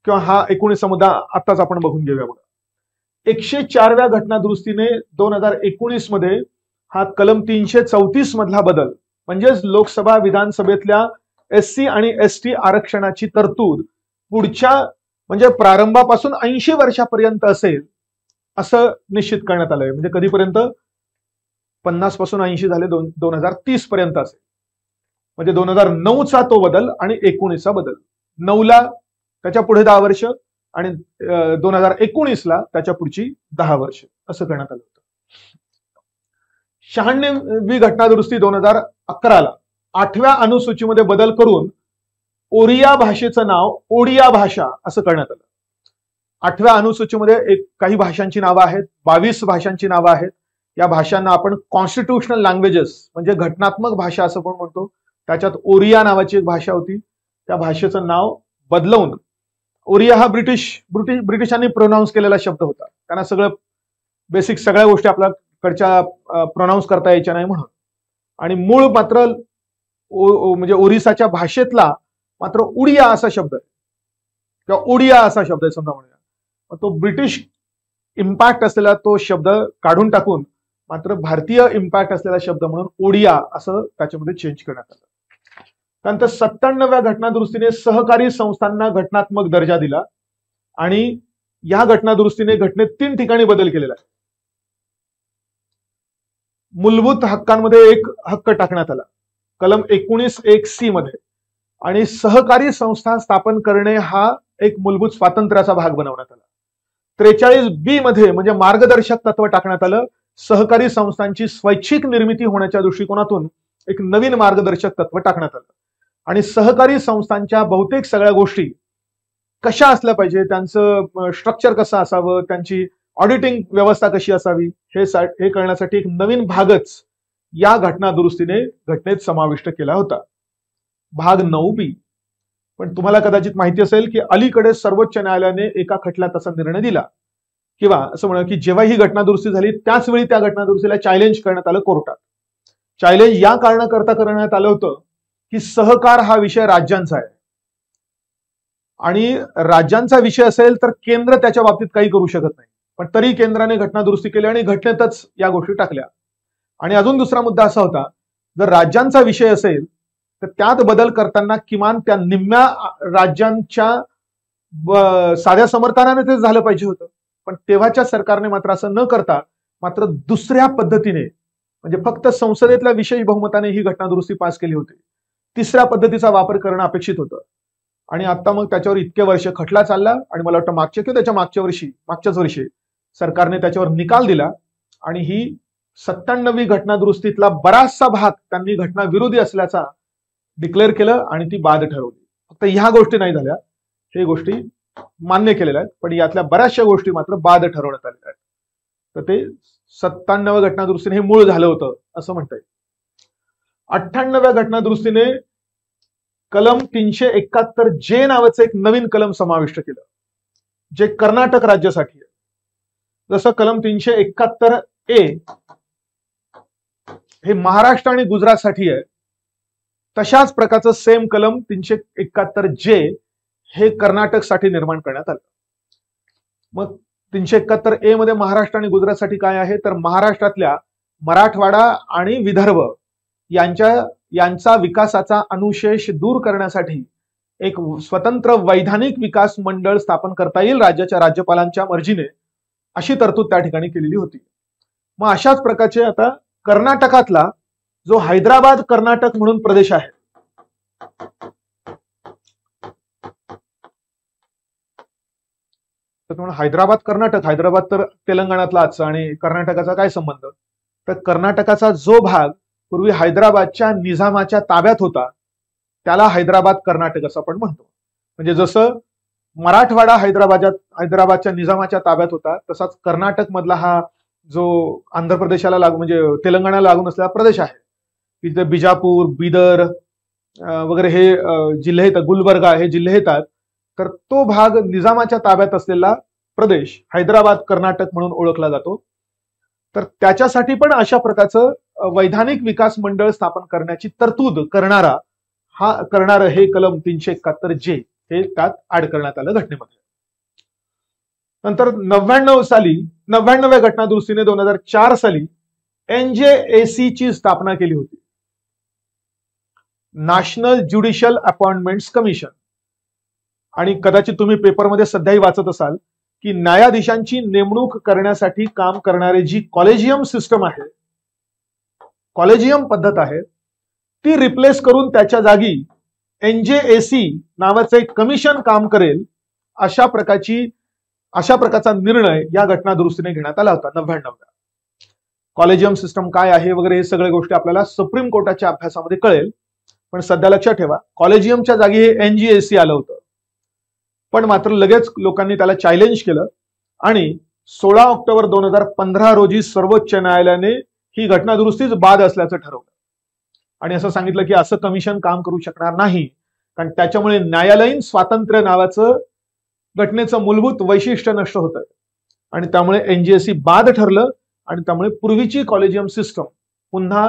किंवा हा 19 मुद्दा आताच आपण बघून घेऊया बघा. 104व्या घटनादुरुस्तीने 2019 मध्ये हा कलम 334 मधला बदल, म्हणजेच लोकसभा विधानसभेतल्या एससी आणि एसटी आरक्षणाची तरतूद पुढच्या म्हणजे प्रारंभापासून 80 वर्षापर्यंत असेल असं निश्चित करण्यात आलंय. म्हणजे कधीपर्यंत, 50 पासून 80 झाले 2030 पर्यंत असेल. म्हणजे 2009चा तो बदल आणि 19चा बदल. 9ला त्याच्या पुढे 10 वर्ष आणि 2019ला त्याच्या पुढची 10 वर्ष असं करण्यात आलं होतं. 96वी घटनादुरुस्ती 2011ला 8व्या अनुसूचीमध्ये बदल करून ओरिया भाषेचं नाव ओडिया भाषा असं करण्यात आलं. 8व्या अनुसूचीमध्ये काही भाषांची नावं आहेत, 22 भाषांची नावं आहेत. या भाषांना आपण कॉन्स्टिट्यूशनल लँग्वेजेस म्हणजे घटनात्मक भाषा असं पण म्हणतो. त्याच्यात ओरिया नावाची एक भाषा होती, त्या भाषेचं नाव बदलवून, ओरिया हा ब्रिटिशांनी प्रोनाऊन्स केलेला शब्द होता, त्यांना सगळं बेसिक सगळ्या गोष्टी आपल्याकडच्या प्रोनाऊन्स करता यायच्या नाही म्हणून, आणि मूळ मात्र म्हणजे ओरिसाच्या भाषेतला मात्र उडिया असा शब्द आहे किंवा ओडिया असा शब्द आहे समजा म्हणूया. तो ब्रिटिश इम्पॅक्ट असलेला तो शब्द काढून टाकून मात्र भारतीय इम्पॅक्ट असलेला शब्द म्हणून ओडिया असं त्याच्यामध्ये चेंज करण्यात आलं. त्यानंतर 97व्या घटनादुरुस्तीने सहकारी संस्थांना घटनात्मक दर्जा दिला आणि या घटनादुरुस्तीने घटनेत 3 ठिकाणी बदल केलेला आहे. मूलभूत हक्कांमध्ये एक हक्क टाकण्यात आला कलम 19(1)(c) मध्ये, आणि सहकारी संस्था स्थापन करणे हा एक मूलभूत स्वातंत्र्याचा भाग बनवण्यात आला. 43(b) मध्ये म्हणजे मार्गदर्शक तत्व टाकण्यात आलं. सहकारी संस्थांची स्वैच्छिक निर्मिती होण्याच्या दृष्टिकोनातून एक नवीन मार्गदर्शक तत्व टाकण्यात आलं आणि सहकारी संस्थांच्या बहुतेक सगळ्या गोष्टी कशा असल्या पाहिजे, त्यांचं स्ट्रक्चर कसं असावं, त्यांची ऑडिटिंग व्यवस्था कशी असावी, हे करण्यासाठी एक नवीन भागच या घटनादुरुस्तीने घटनेत समाविष्ट केला होता, भाग 9b. पण तुम्हाला कदाचित माहिती असेल की अलीकडे सर्वोच्च न्यायालयाने एका खटल्यात असा निर्णय दिला, किंवा असं म्हणा की जेव्हा ही घटनादुरुस्ती झाली त्याच वेळी त्या घटनादुरुस्तीला चॅलेंज करण्यात आलं कोर्टात. चॅलेंज या कारणाकरता करण्यात आलं होतं की सहकार हा विषय राज्यांचा आहे आणि राज्यांचा विषय असेल तर केंद्र त्याच्या बाबतीत काही करू शकत नाही, पण तरी केंद्राने घटना दुरुस्ती केली आणि घटनेतच या गोष्टी टाकल्या. आणि अजून दुसरा मुद्दा असा होता, जर राज्यांचा विषय असेल तर त्यात बदल करताना किमान त्या निम्म्या राज्यांच्या साध्या समर्थनाने ते झालं पाहिजे होतं. पण तेव्हाच्या सरकारने मात्र असं न करता मात्र दुसऱ्या पद्धतीने, म्हणजे फक्त संसदेतल्या विशेष बहुमताने ही घटना दुरुस्ती पास केली होती. तिसऱ्या पद्धतीचा वापर करणं अपेक्षित होतं. आणि आता मग त्याच्यावर इतके वर्ष खटला चालला आणि मला वाटतं मागच्या किंवा त्याच्या मागच्याच वर्षी सरकारने त्याच्यावर निकाल दिला आणि ही 97वी घटना दुरुस्तीतला बराचसा भाग त्यांनी घटना विरोधी असल्याचा डिक्लेअर केलं आणि ती बाद ठरवली. फक्त ह्या गोष्टी नाही झाल्या, हे गोष्टी मान्य केलेल्या आहेत, पण यातल्या बऱ्याचशा गोष्टी मात्र बाद ठरवण्यात आलेल्या आहेत. तर ते 97व्या घटना दुरुस्तीने हे मूळ झालं होतं असं म्हणता येईल. 98व्या घटना दुरुस्तीने कलम 371 जे नावाचं एक नवीन कलम समाविष्ट केलं, जे कर्नाटक राज्यासाठी आहे. जसं कलम 371A हे महाराष्ट्र आणि गुजरातसाठी आहे, तशाच प्रकारचं सेम कलम 371J हे कर्नाटकसाठी निर्माण करण्यात आलं. मग 371A मध्ये महाराष्ट्र आणि गुजरातसाठी काय आहे, तर महाराष्ट्रातल्या मराठवाडा आणि विदर्भ यांचा विकासाचा अनुशेष दूर करण्यासाठी एक स्वतंत्र वैधानिक विकास मंडळ स्थापन करता येईल राज्याच्या राज्यपालांच्या मर्जीने, अशी तरतूद त्या ठिकाणी केलेली होती. मग अशाच प्रकारचे आता कर्नाटकातला जो हैदराबाद कर्नाटक म्हणून प्रदेश आहे, तर हैदराबाद तर तेलंगणातला आजचा आणि कर्नाटकाचा काय संबंध, तर कर्नाटकाचा जो भाग पूर्वी हैदराबादच्या निजामाच्या ताब्यात होता त्याला हैदराबाद कर्नाटक असं आपण म्हणतो. म्हणजे जसं मराठवाडा हैदराबादच्या निजामाच्या ताब्यात होता, तसाच कर्नाटक मधला हा जो आंध्र प्रदेशाला लागून म्हणजे तेलंगणाला लागून असलेला प्रदेश आहे, तिथे बिजापूर, बिदर वगैरे हे जिल्हे येतात, गुलबर्गा हे जिल्हे येतात, तर तो भाग निजामाच्या ताब्यात असलेला प्रदेश हैदराबाद कर्नाटक म्हणून ओळखला जातो. तर त्याच्यासाठी पण अशा प्रकारचं वैधानिक विकास मंडळ स्थापन करण्याची तरतूद करणारं हे कलम 371J हे त्यात ऍड करण्यात आलं घटनेमध्ये. नंतर 99व्या घटना दुरुस्तीने 2004 साली NJAC ची स्थापना केली होती, नॅशनल ज्युडिशियल अपॉइंटमेंट्स कमिशन. आणि कदाचित तुम्ही पेपरमध्ये सध्याही वाचत असाल की न्यायाधीशांची नेमणूक करण्यासाठी काम करणारी जी कॉलेजियम सिस्टम आहे, कॉलेजियम पद्धत आहे, ती रिप्लेस करून त्याच्या जागी NJAC नावाचं एक कमिशन काम करेल, अशा प्रकारचा निर्णय या घटना दुरुस्तीने घेण्यात आला होता 99व्या. कॉलेजियम सिस्टम काय आहे वगैरे हे सगळ्या गोष्टी आपल्याला सुप्रीम कोर्टाच्या अभ्यासामध्ये कळेल, पण सध्या लक्षात ठेवा कॉलेजियमच्या जागी हे NJAC आलं होतं. पण मात्र लगेच लोकांनी त्याला चॅलेंज केलं आणि 16 ऑक्टोबर 2015 रोजी सर्वोच्च न्यायालयाने ही घटना दुरुस्तीच बाद असल्याचं ठरवलं आणि असं सांगितलं की असं कमिशन काम करू शकणार नाही, कारण त्याच्यामुळे न्यायालयीन स्वातंत्र्य नावाचं घटनेचं मूलभूत वैशिष्ट्य नष्ट होतं आणि त्यामुळे NJAC बाद ठरलं आणि त्यामुळे पूर्वीची कॉलेजियम सिस्टम पुन्हा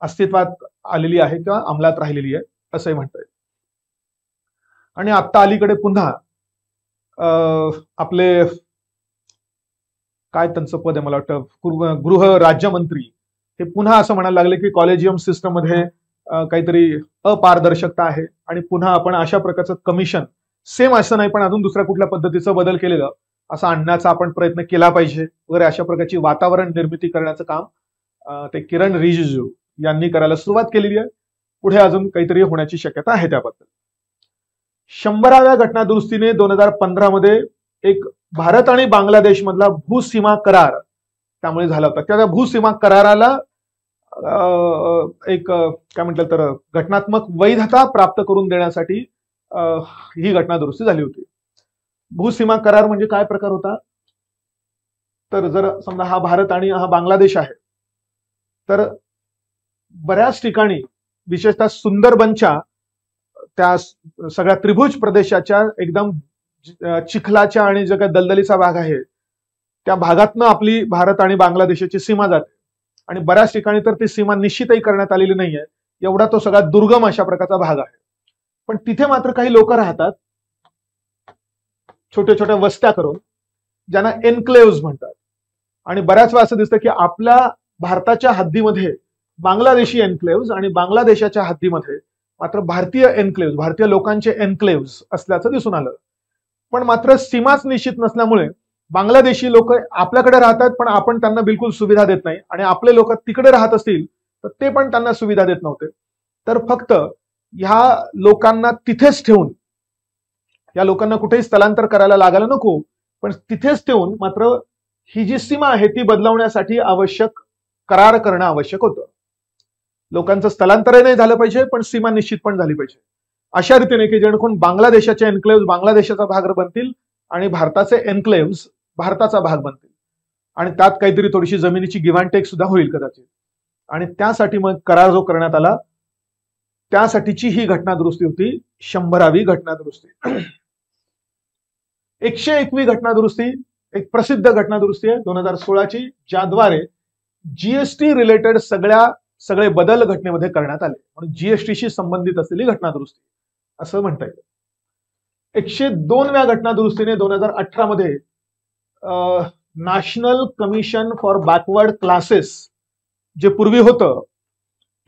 अस्तित्वात आलेली आहे किंवा अंमलात राहिलेली आहे असंही म्हणता येईल. आणि आता अलीकडे पुन्हा आपले काय त्यांचं पद आहे, मला वाटतं गृह राज्यमंत्री, हे पुन्हा असं म्हणायला लागले की कॉलेजियम सिस्टम मध्ये काहीतरी अपारदर्शकता आहे आणि पुन्हा आपण अशा प्रकारचं कमिशन, सेम असं नाही पण अजून दुसऱ्या कुठल्या पद्धतीचं बदल केलेलं असं आणण्याचा आपण प्रयत्न केला पाहिजे वगैरे, अशा प्रकारची वातावरण निर्मिती करण्याचं काम ते किरण रिजिजू यांनी करायला सुरुवात केलेली आहे. पुढे अजून काहीतरी होण्याची शक्यता आहे त्याबद्दल. 100व्या घटना दुरुस्तीने 2015 मध्ये एक भारत आणि बांगलादेश मधला भूसीमा करार त्यामुळे झाला होता. त्या भूसीमा कराराला एक काय म्हटलं तर घटनात्मक वैधता प्राप्त करून देण्यासाठी ही घटना दुरुस्ती झाली होती. भूसीमा करार म्हणजे काय प्रकार होता, तर जर समजा हा भारत आणि हा बांगलादेश आहे, तर बऱ्याच ठिकाणी विशेषतः सुंदरबनच्या त्या सगळ्या त्रिभुज प्रदेशाच्या एकदम चिखलाच्या आणि जो काही दलदलीचा भाग आहे त्या भागातनं आपली भारत आणि बांगलादेशाची सीमा जाते आणि बऱ्याच ठिकाणी तर ती सीमा निश्चितही करण्यात आलेली नाहीये. एवढा तो सगळा दुर्गम अशा प्रकारचा भाग आहे. पण तिथे मात्र काही लोक राहतात छोट्या छोट्या वस्त्या करून, ज्यांना एन्क्लेव्ज म्हणतात. आणि बऱ्याच वेळा असं दिसतं की आपल्या भारताच्या हद्दीमध्ये बांगलादेशी एन्क्लेव्ज आणि बांगलादेशाच्या हद्दीमध्ये मात्र भारतीय एन्क्लेव्ज, भारतीय लोकांचे एन्क्लेव्ज असल्याचं दिसून आलं. पण मात्र सीमाच निश्चित नसल्यामुळे बांगलादेशी लोक आपल्याकडे राहतात, पण आपण त्यांना बिलकुल सुविधा देत नाही, आणि आपले लोक तिकडे राहत असतील तर ते पण त्यांना सुविधा देत नव्हते. तर फक्त ह्या लोकांना तिथेच ठेवून, या लोकांना कुठेही स्थलांतर करायला लागायला नको, पण तिथेच ठेवून मात्र ही जी सीमा आहे ती बदलवण्यासाठी आवश्यक करार करणं आवश्यक होतं. लोकांचं स्थलांतरही नाही झालं पाहिजे, पण सीमा निश्चित पण झाली पाहिजे, अशा रीतीने की जेणेकरून बांगलादेशाचे एन्क्लेव्ह बांगलादेशाचा भाग बनतील आणि भारताचे एन्क्लेव्ह भारताचा भाग बनतील, आणि त्यात काहीतरी थोडीशी जमिनीची गिव्ह अँड टेक सुद्धा होईल कदाचित. आणि त्यासाठी मग करार जो करण्यात आला त्यासाठीची ही घटना दुरुस्ती होती, 100वी घटना दुरुस्ती. 101वी घटना दुरुस्ती एक प्रसिद्ध घटना दुरुस्ती आहे 2016ची, ज्याद्वारे जीएसटी रिलेटेड सगळे बदल घटनेमध्ये करण्यात आले, म्हणून जीएसटीशी संबंधित असलेली घटना दुरुस्ती असं म्हणता येईल. 102व्या घटना दुरुस्तीने 2018 मध्ये national commission for backward classes जे पूर्वी होतं,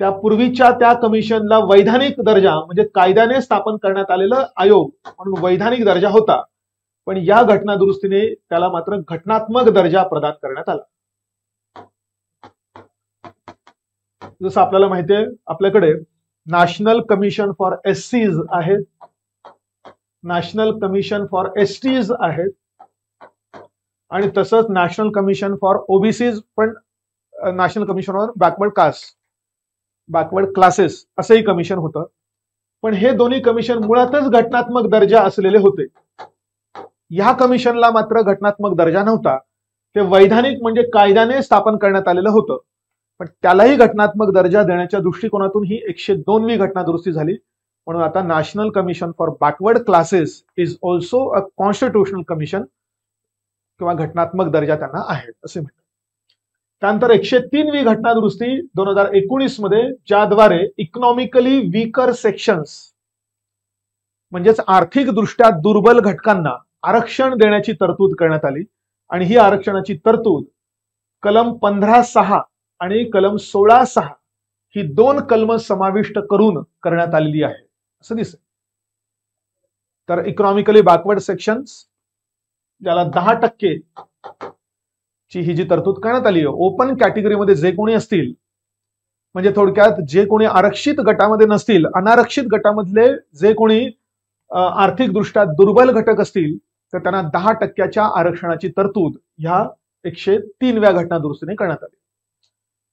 त्या पूर्वीच्या त्या कमिशनला वैधानिक दर्जा, म्हणजे कायद्याने स्थापन करण्यात आलेलं आयोग म्हणून वैधानिक दर्जा होता, पण या घटना दुरुस्तीने त्याला मात्र घटनात्मक दर्जा प्रदान करण्यात आला. जसं आपल्याला माहिती आहे, आपल्याकडे नॅशनल कमिशन फॉर एससीज आहेत, नॅशनल कमिशन फॉर एसटीज आहेत, आणि तसंच नॅशनल कमिशन फॉर ओबीसीज, पण national commission for backward classes असंही कमिशन होतं. पण हे दोन्ही कमिशन मुळातच घटनात्मक दर्जा असलेले होते. या कमिशनला मात्र घटनात्मक दर्जा नव्हता, ते वैधानिक म्हणजे कायद्याने स्थापन करण्यात आलेलं होतं, पण त्यालाही घटनात्मक दर्जा देण्याच्या दृष्टिकोनातून ही 102वी घटना दुरुस्ती झाली. म्हणून आता national commission for backward classes is also a constitutional commission, किंवा घटनात्मक दर्जा त्यांना आहे असे म्हणतात. त्यानंतर 103वी घटना दुरुस्ती 2019 मध्ये, ज्याद्वारे इकॉनॉमिकली वीकर सेक्शन्स म्हणजेच आर्थिकदृष्ट्या दुर्बल घटकांना आरक्षण देण्याची तरतूद करण्यात आली. आणि ही आरक्षणाची तरतूद कलम 15(6) आणि कलम 16(6) ही 2 कलम समाविष्ट करून करण्यात आलेली आहे असं दिसतं. तर इकॉनॉमिकली बॅकवर्ड सेक्शन्स ज्याला 10% ची ही जी तरतूद करण्यात आली आहे, ओपन कॅटेगरीमध्ये जे कोणी असतील, म्हणजे थोडक्यात जे कोणी आरक्षित गटामध्ये नसतील, अनारक्षित गटामधले जे कोणी आर्थिकदृष्ट्या दुर्बल घटक असतील, तर त्यांना 10% आरक्षणाची तरतूद ह्या 103व्या घटना दुरुस्तीने करण्यात आली.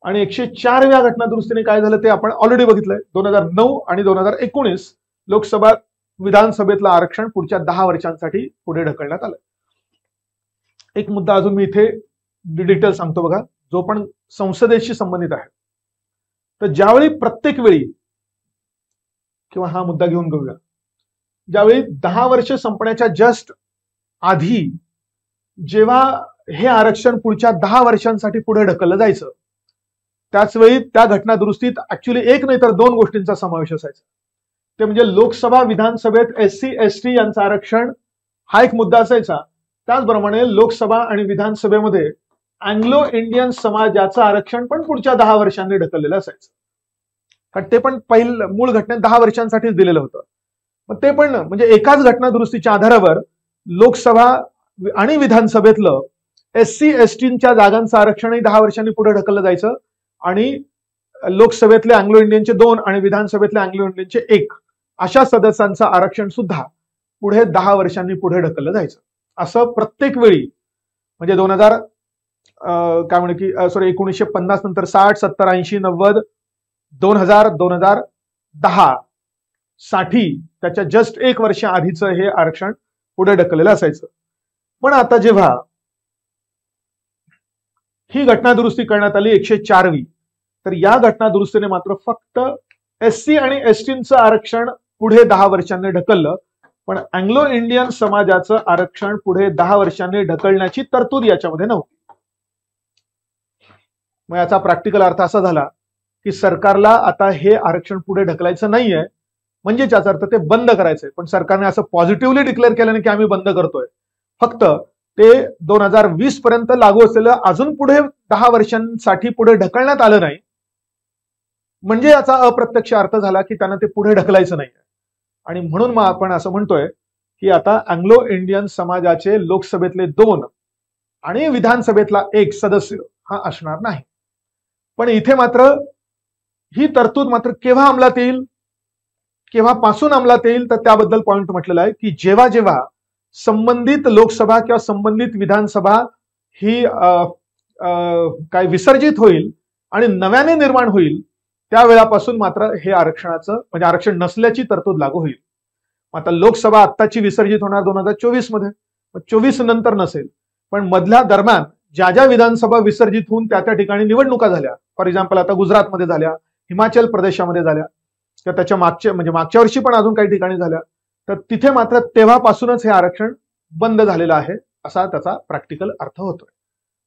आणि 104व्या घटना दुरुस्तीने काय झालं ते आपण ऑलरेडी बघितलंय. 2009 आणि 2019 लोकसभा विधानसभेतलं आरक्षण पुढच्या 10 वर्षांसाठी पुढे ढकलण्यात आलं. एक मुद्दा अजून मी इथे डिटेल सांगतो बघा, जो पण संसदेशी संबंधित आहे. तर ज्यावेळी प्रत्येक वेळी, किंवा हा मुद्दा घेऊन घेऊया, ज्यावेळी 10 वर्ष संपण्याच्या जस्ट आधी जेव्हा हे आरक्षण पुढच्या 10 वर्षांसाठी पुढे ढकललं जायचं, त्याच वेळी त्या घटना दुरुस्तीत ऍक्च्युली एक नाही तर 2 गोष्टींचा समावेश असायचा. ते म्हणजे लोकसभा विधानसभेत एससी एसटी यांचं आरक्षण हा एक मुद्दा असायचा. त्याचप्रमाणे लोकसभा आणि विधानसभेमध्ये अँग्लो इंडियन समाजाचं आरक्षण पण पुढच्या 10 वर्षांनी ढकललेलं असायचं, कारण ते पण पहिलं मूळ घटनेत 10 वर्षांसाठीच दिलेलं होतं. मग ते पण म्हणजे एकाच घटना दुरुस्तीच्या आधारावर लोकसभा आणि विधानसभेतलं एससी एसटीच्या जागांचं आरक्षणही 10 वर्षांनी पुढे ढकललं जायचं, आणि लोकसभेतले अँग्लो इंडियनचे 2 आणि विधानसभेतले अँग्लो इंडियनचे 1 अशा सदस्यांचं आरक्षण सुद्धा पुढे 10 वर्षांनी पुढे ढकललं जायचं. असं प्रत्येक वेळी, म्हणजे 1950 नंतर 60, 70, 80, 90, 2000, 2010 साठी त्याच्या जस्ट 1 वर्ष आधीचं हे आरक्षण पुढे ढकललेलं असायचं. पण आता जेव्हा ही घटना दुरुस्ती करण्यात आली 104वी, तर या घटना दुरुस्तीने मात्र फक्त एससी आणि एसटीचं आरक्षण पुढे 10 वर्षांनी ढकललं, पण अँग्लो इंडियन समाजाचं आरक्षण पुढे 10 वर्षांनी ढकलण्याची तरतूद याच्यामध्ये नव्हती. मग याचा प्रॅक्टिकल अर्थ असा झाला की सरकारला आता हे आरक्षण पुढे ढकलायचं नाहीये, म्हणजे याचा अर्थ ते बंद करायचंय. पण सरकारने असं पॉझिटिव्हली डिक्लेअर केलं नाही की आम्ही बंद करतोय. फक्त ते 2020 पर्यंत लागू असलेलं अजून पुढे 10 वर्षांसाठी पुढे ढकलण्यात आलं नाही, म्हणजे याचा अप्रत्यक्ष अर्थ झाला की त्यांना ते पुढे ढकलायचं नाहीये. आणि म्हणून मग आपण असं म्हणतोय की आता अँग्लो इंडियन समाजाचे लोकसभेतले 2 आणि विधानसभेतला 1 सदस्य हा असणार नाही. पण इथे मात्र ही तरतूद मात्र केव्हा अंमलात येईल, केव्हापासून अंमलात येईल, तर त्याबद्दल पॉइंट म्हटलेला आहे की जेव्हा जेव्हा संबंधित लोकसभा किंवा संबंधित विधानसभा ही काय विसर्जित होईल आणि नव्याने निर्माण होईल, त्यावेळापासून मात्र हे आरक्षणाचं म्हणजे आरक्षण नसल्याची तरतूद लागू होईल. आता लोकसभा आत्ताची विसर्जित होणार 2024 मध्ये, 24 नंतर नसेल. पण मधल्या दरम्यान ज्या ज्या विधानसभा विसर्जित होऊन त्या ठिकाणी निवडणुका झाल्या, फॉर एक्झाम्पल आता गुजरातमध्ये झाल्या, हिमाचल प्रदेशामध्ये झाल्या, तर त्याच्या मागच्या वर्षी पण अजून काही ठिकाणी झाल्या, तर तिथे मात्र तेव्हापासूनच हे आरक्षण बंद झालेलं आहे असा त्याचा प्रॅक्टिकल अर्थ होतोय.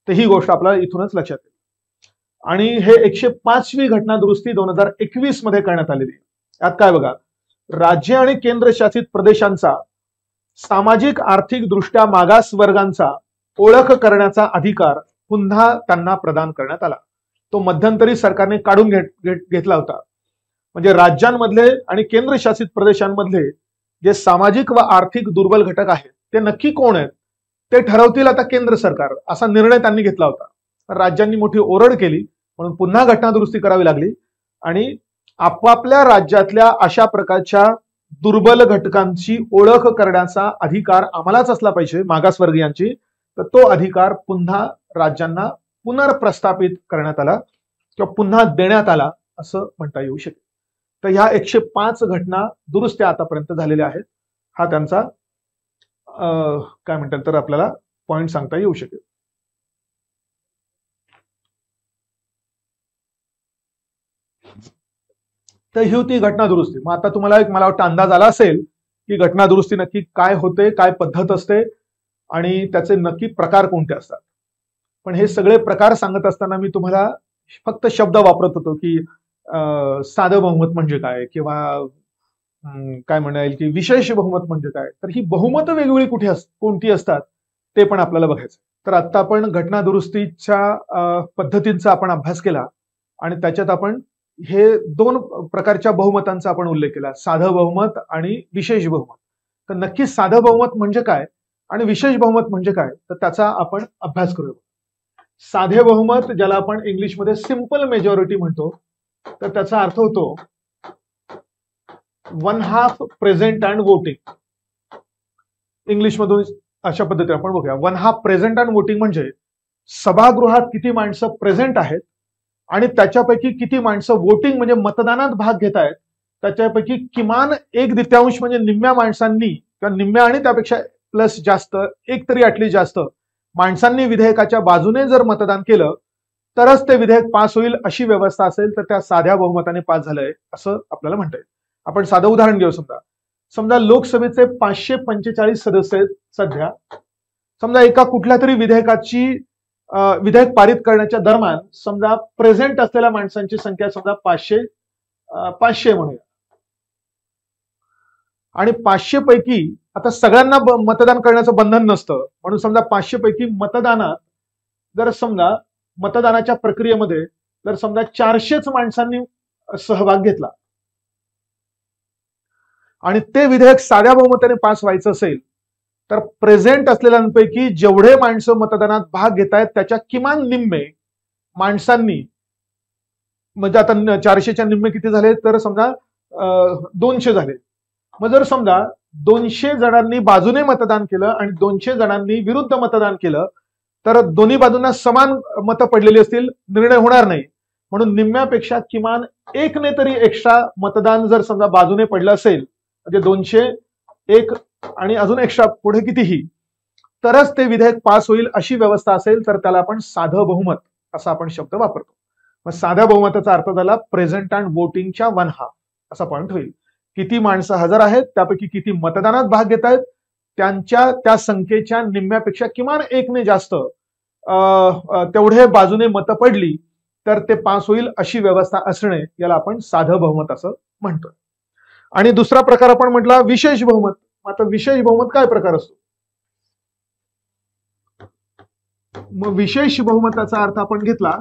तर ही गोष्ट आपल्याला इथूनच लक्षात येईल. आणि हे 105वी घटना दुरुस्ती 2021 मध्ये करण्यात आलेली. यात काय बघा, राज्य आणि केंद्रशासित प्रदेशांचा सामाजिक आर्थिक दृष्ट्या मागास वर्गांचा ओळख करण्याचा अधिकार पुन्हा त्यांना प्रदान करण्यात आला. तो मध्यंतरी सरकारने काढून घेतला होता. म्हणजे राज्यांमधले आणि केंद्रशासित प्रदेशांमधले जे सामाजिक व आर्थिक दुर्बल घटक आहेत ते नक्की कोण आहेत ते ठरवतील आता केंद्र सरकार, असा निर्णय त्यांनी घेतला होता. राज्यांनी मोठी ओरड केली, म्हणून पुन्हा घटना दुरुस्ती करावी लागली आणि आपापल्या राज्यातल्या अशा प्रकारच्या दुर्बल घटकांची ओळख करण्याचा अधिकार आम्हालाच असला पाहिजे, मागासवर्गीयांची. तर तो अधिकार पुन्हा राज्यांना पुनर्प्रस्थापित करण्यात आला किंवा पुन्हा देण्यात आला असं म्हणता येऊ शकेल. तर ह्या 105 घटना दुरुस्त्या आतापर्यंत झालेल्या आहेत. हा त्यांचा काय म्हणतात तर आपल्याला पॉइंट सांगता येऊ शकेल. तर ही होती घटना दुरुस्ती. मग आता तुम्हाला एक मला वाटतं अंदाज आला असेल की घटना दुरुस्ती नक्की काय होते, काय पद्धत असते आणि त्याचे नक्की प्रकार कोणते असतात. पण हे सगळे प्रकार सांगत असताना मी तुम्हाला फक्त शब्द वापरत होतो की साधं बहुमत म्हणजे काय किंवा काय म्हणता येईल की विशेष बहुमत म्हणजे काय. तर ही बहुमत वेगवेगळी कोणती असतात ते पण आपल्याला बघायचं. तर आता आपण घटना दुरुस्तीच्या पद्धतींचा आपण अभ्यास केला आणि त्याच्यात आपण हे 2 प्रकारच्या बहुमतांचा आपण उल्लेख केला, साधं बहुमत आणि विशेष बहुमत. तर नक्की साधं बहुमत म्हणजे काय आणि विशेष बहुमत म्हणजे काय, तर त्याचा आपण अभ्यास करूया. साधे बहुमत, ज्याला आपण इंग्लिशमध्ये सिंपल मेजॉरिटी म्हणतो, तर त्याचा अर्थ होतो 1/2 प्रेझेंट अँड वोटिंग. इंग्लिशमधून अशा पद्धतीने आपण बघूया. 1/2 प्रेझेंट अँड वोटिंग म्हणजे सभागृहात किती माणसं प्रेझेंट आहेत आणि त्याच्यापैकी किती माणसं वोटिंग म्हणजे मतदानात भाग घेत आहेत, त्याच्यापैकी किमान 1/3 म्हणजे निम्म्या माणसांनी किंवा निम्म्या आणि त्यापेक्षा प्लस जास्त, एक तरी ऍटलीस्ट जास्त माणसांनी विधेयकाच्या बाजूने जर मतदान केलं तरच ते विधेयक पास होईल, अशी व्यवस्था असेल तर त्या साध्या बहुमताने पास झालंय असं आपल्याला म्हणता येईल. आपण साधं उदाहरण घेऊ. समजा लोकसभेचे 545 सदस्य आहेत सध्या. समजा एका कुठल्या तरी विधेयक पारित करण्याच्या दरम्यान समजा प्रेझेंट असलेल्या माणसांची संख्या समजा 500 म्हणूया. आणि 500 पैकी आता सगळ्यांना मतदान करण्याचं बंधन नसतं, म्हणून समजा 500 पैकी मतदानात जर समजा मतदानाच्या प्रक्रियेमध्ये जर समजा 400च माणसांनी सहभाग घेतला आणि ते विधेयक साध्या बहुमताने पास व्हायचं असेल तर प्रेझेंट असलेल्यांपैकी जेवढे माणसं मतदानात भाग घेत आहेत त्याच्या किमान निम्मे माणसांनी, म्हणजे आता 400च्या निम्मे किती झाले तर समजा 200 झाले. मग जर समजा 200 जणांनी बाजूने मतदान केलं आणि 200 जणांनी विरुद्ध मतदान केलं तर दोन्ही बाजूंना समान मतं पडलेली असतील, निर्णय होणार नाही. म्हणून निम्म्यापेक्षा किमान एकने तरी एक्स्ट्रा मतदान जर समजा बाजूने पडलं असेल, म्हणजे 200 1 आणि अजून एक्स्ट्रा पुढे कितीही, तरच ते विधेयक पास होईल अशी व्यवस्था असेल तर त्याला आपण साधं बहुमत असा आपण शब्द वापरतो. मग साध्या बहुमताचा अर्थ झाला प्रेझेंट अँड वोटिंगच्या 1/2 असा पॉइंट होईल. किती माणसं हजर आहेत त्यापैकी किती मतदानात भाग घेत आहेत त्यांच्या त्या संख्येच्या निम्म्यापेक्षा किमान 1ने जास्त तेवढे बाजूने मतं पडली तर ते पास होईल अशी व्यवस्था असणे याला आपण साधं बहुमत असं म्हणतो. आणि दुसरा प्रकार आपण म्हटला विशेष बहुमत. आता विशेष बहुमत काय प्रकार असतो? मग विशेष बहुमताचा अर्थ आपण घेतला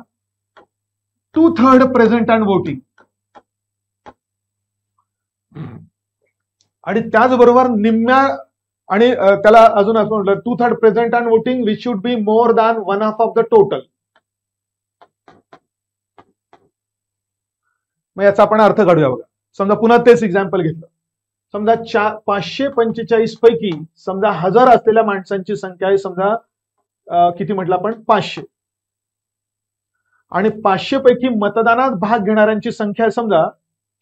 2/3 प्रेझेंट अँड वोटिंग, आणि त्याचबरोबर निम्म्या, आणि त्याला अजून असं म्हटलं 2/3 present and voting which should be more than 1/2 of the total. मग याचा आपण अर्थ काढूया बघा. समजा पुन्हा तेच एक्झाम्पल घेतलं. समजा 545 पैकी समजा 1000 असलेल्या माणसांची संख्या आहे समजा किती म्हटलं आपण 500, आणि 500 पैकी मतदानात भाग घेणाऱ्यांची संख्या आहे समजा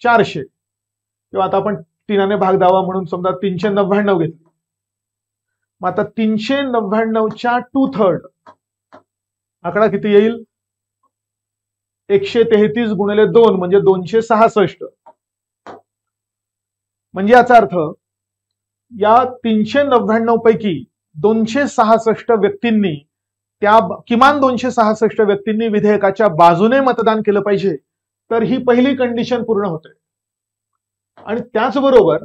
400, किंवा आता आपण 3ने भाग द्यावा म्हणून समजा 399 घेतली. मग आता 399च्या 2/3 आकडा किती येईल? 133 गुणिले 2 म्हणजे 266. म्हणजे याचा अर्थ या 399 पैकी 266 व्यक्तींनी, त्या किमान 266 व्यक्तींनी विधेयकाच्या बाजूने मतदान केलं पाहिजे, तर ही पहिली कंडिशन पूर्ण होते. आणि त्याचबरोबर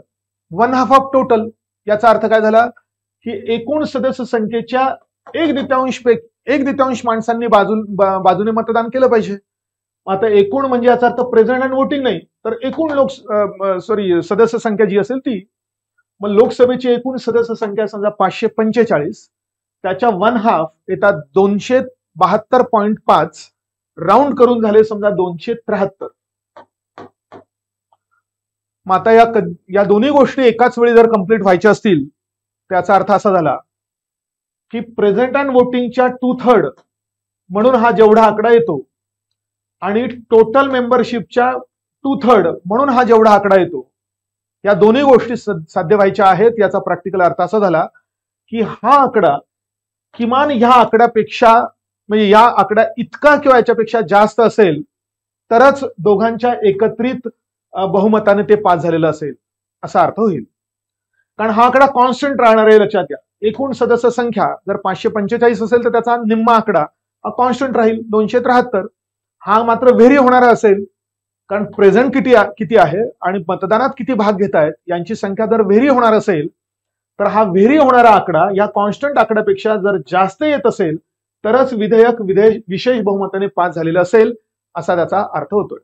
1/2 ऑफ टोटल याचा अर्थ काय झाला की एकूण सदस्य संख्येच्या 1/2 माणसांनी बाजूने मतदान केलं पाहिजे. आता एकूण म्हणजे याचा अर्थ प्रेझेंट अँड वोटिंग नाही, तर एकूण सदस्य संख्या जी असेल ती. मग लोकसभेची एकूण सदस्य संख्या समजा 545, त्याच्या 1/2 येतात 272.5, राऊंड करून झाले समजा 273. मग आता या दोन्ही गोष्टी एकाच वेळी जर कंप्लीट व्हायच्या असतील, त्याचा अर्थ असा झाला की प्रेझेंट अँड वोटिंगच्या 2/3 म्हणून हा जेवढा आकडा येतो, आणि टोटल मेंबरशिपच्या 2/3 म्हणून हा जेवढा आकडा येतो, या दोन्ही गोष्टी साध्य व्हायच्या आहेत. याचा प्रॅक्टिकल अर्थ असा झाला की हा आकडा किमान ह्या आकड्यापेक्षा, म्हणजे या आकडा इतका किंवा याच्यापेक्षा जास्त असेल तरच दोघांच्या एकत्रित बहुमताने ते पास झालेलं असेल असा अर्थ होईल. कारण हा आकडा कॉन्स्टंट राहणार आहे. लक्षात घ्या, एकूण सदस्य संख्या जर 545 असेल तर त्याचा निम्मा आकडा हा कॉन्स्टंट राहील 273. हा मात्र व्हेरी होणारा असेल, कारण प्रेझेंट किती आहे आणि मतदानात किती भाग घेत आहेत यांची संख्या जर व्हेरी होणार असेल, तर हा व्हेरी होणारा आकडा या कॉन्स्टंट आकड्यापेक्षा जर जास्त येत असेल तरच विधेयक विशेष बहुमताने पास झालेलं असेल असा त्याचा अर्थ होतोय.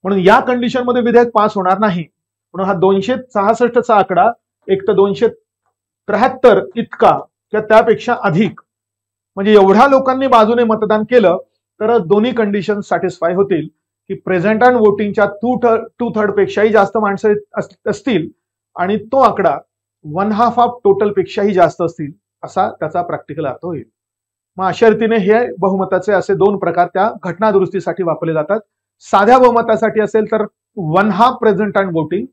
म्हणून या कंडिशन मध्ये विधेयक पास होणार नाही. म्हणून हा 266चा आकडा एक तर 273 इतका किंवा त्यापेक्षा अधिक, म्हणजे एवढ्या लोकांनी बाजूने मतदान केलं तर दोन्ही कंडिशन सॅटिस्फाय होतील की प्रेझेंट अँड वोटिंगच्या 2/3 पेक्षाही जास्त माणसं असतील आणि तो आकडा 1/2 ऑफ टोटल पेक्षाही जास्त असतील असा त्याचा प्रॅक्टिकल अर्थ होईल. मग अशा रीतीने हे बहुमताचे असे दोन प्रकार त्या घटना दुरुस्तीसाठी वापरले जातात. साध्या बहुमतासाठी असेल तर 1/2 प्रेझेंट अँड वोटिंग,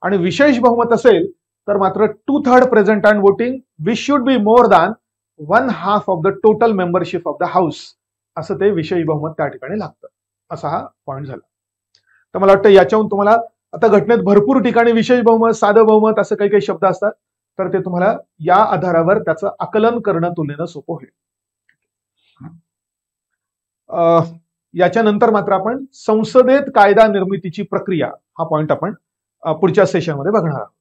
आणि विशेष बहुमत असेल तर मात्र 2/3 present and voting which should be more than 1/2 of the total membership of the house, असं ते विशेष बहुमत त्या ठिकाणी लागतं. असा हा पॉइंट झाला. तर मला वाटतं याच्याहून तुम्हाला, आता घटनेत भरपूर ठिकाणी विशेष बहुमत, साधं बहुमत असं काही काही शब्द असतात, तर ते तुम्हाला या आधारावर त्याचं आकलन करणं तुलनेनं सोपं होईल. याच्यानंतर मात्र आपण संसदेत कायदा निर्मितीची प्रक्रिया हा पॉइंट आपण पुढच्या सेशनमध्ये बघणार आहोत.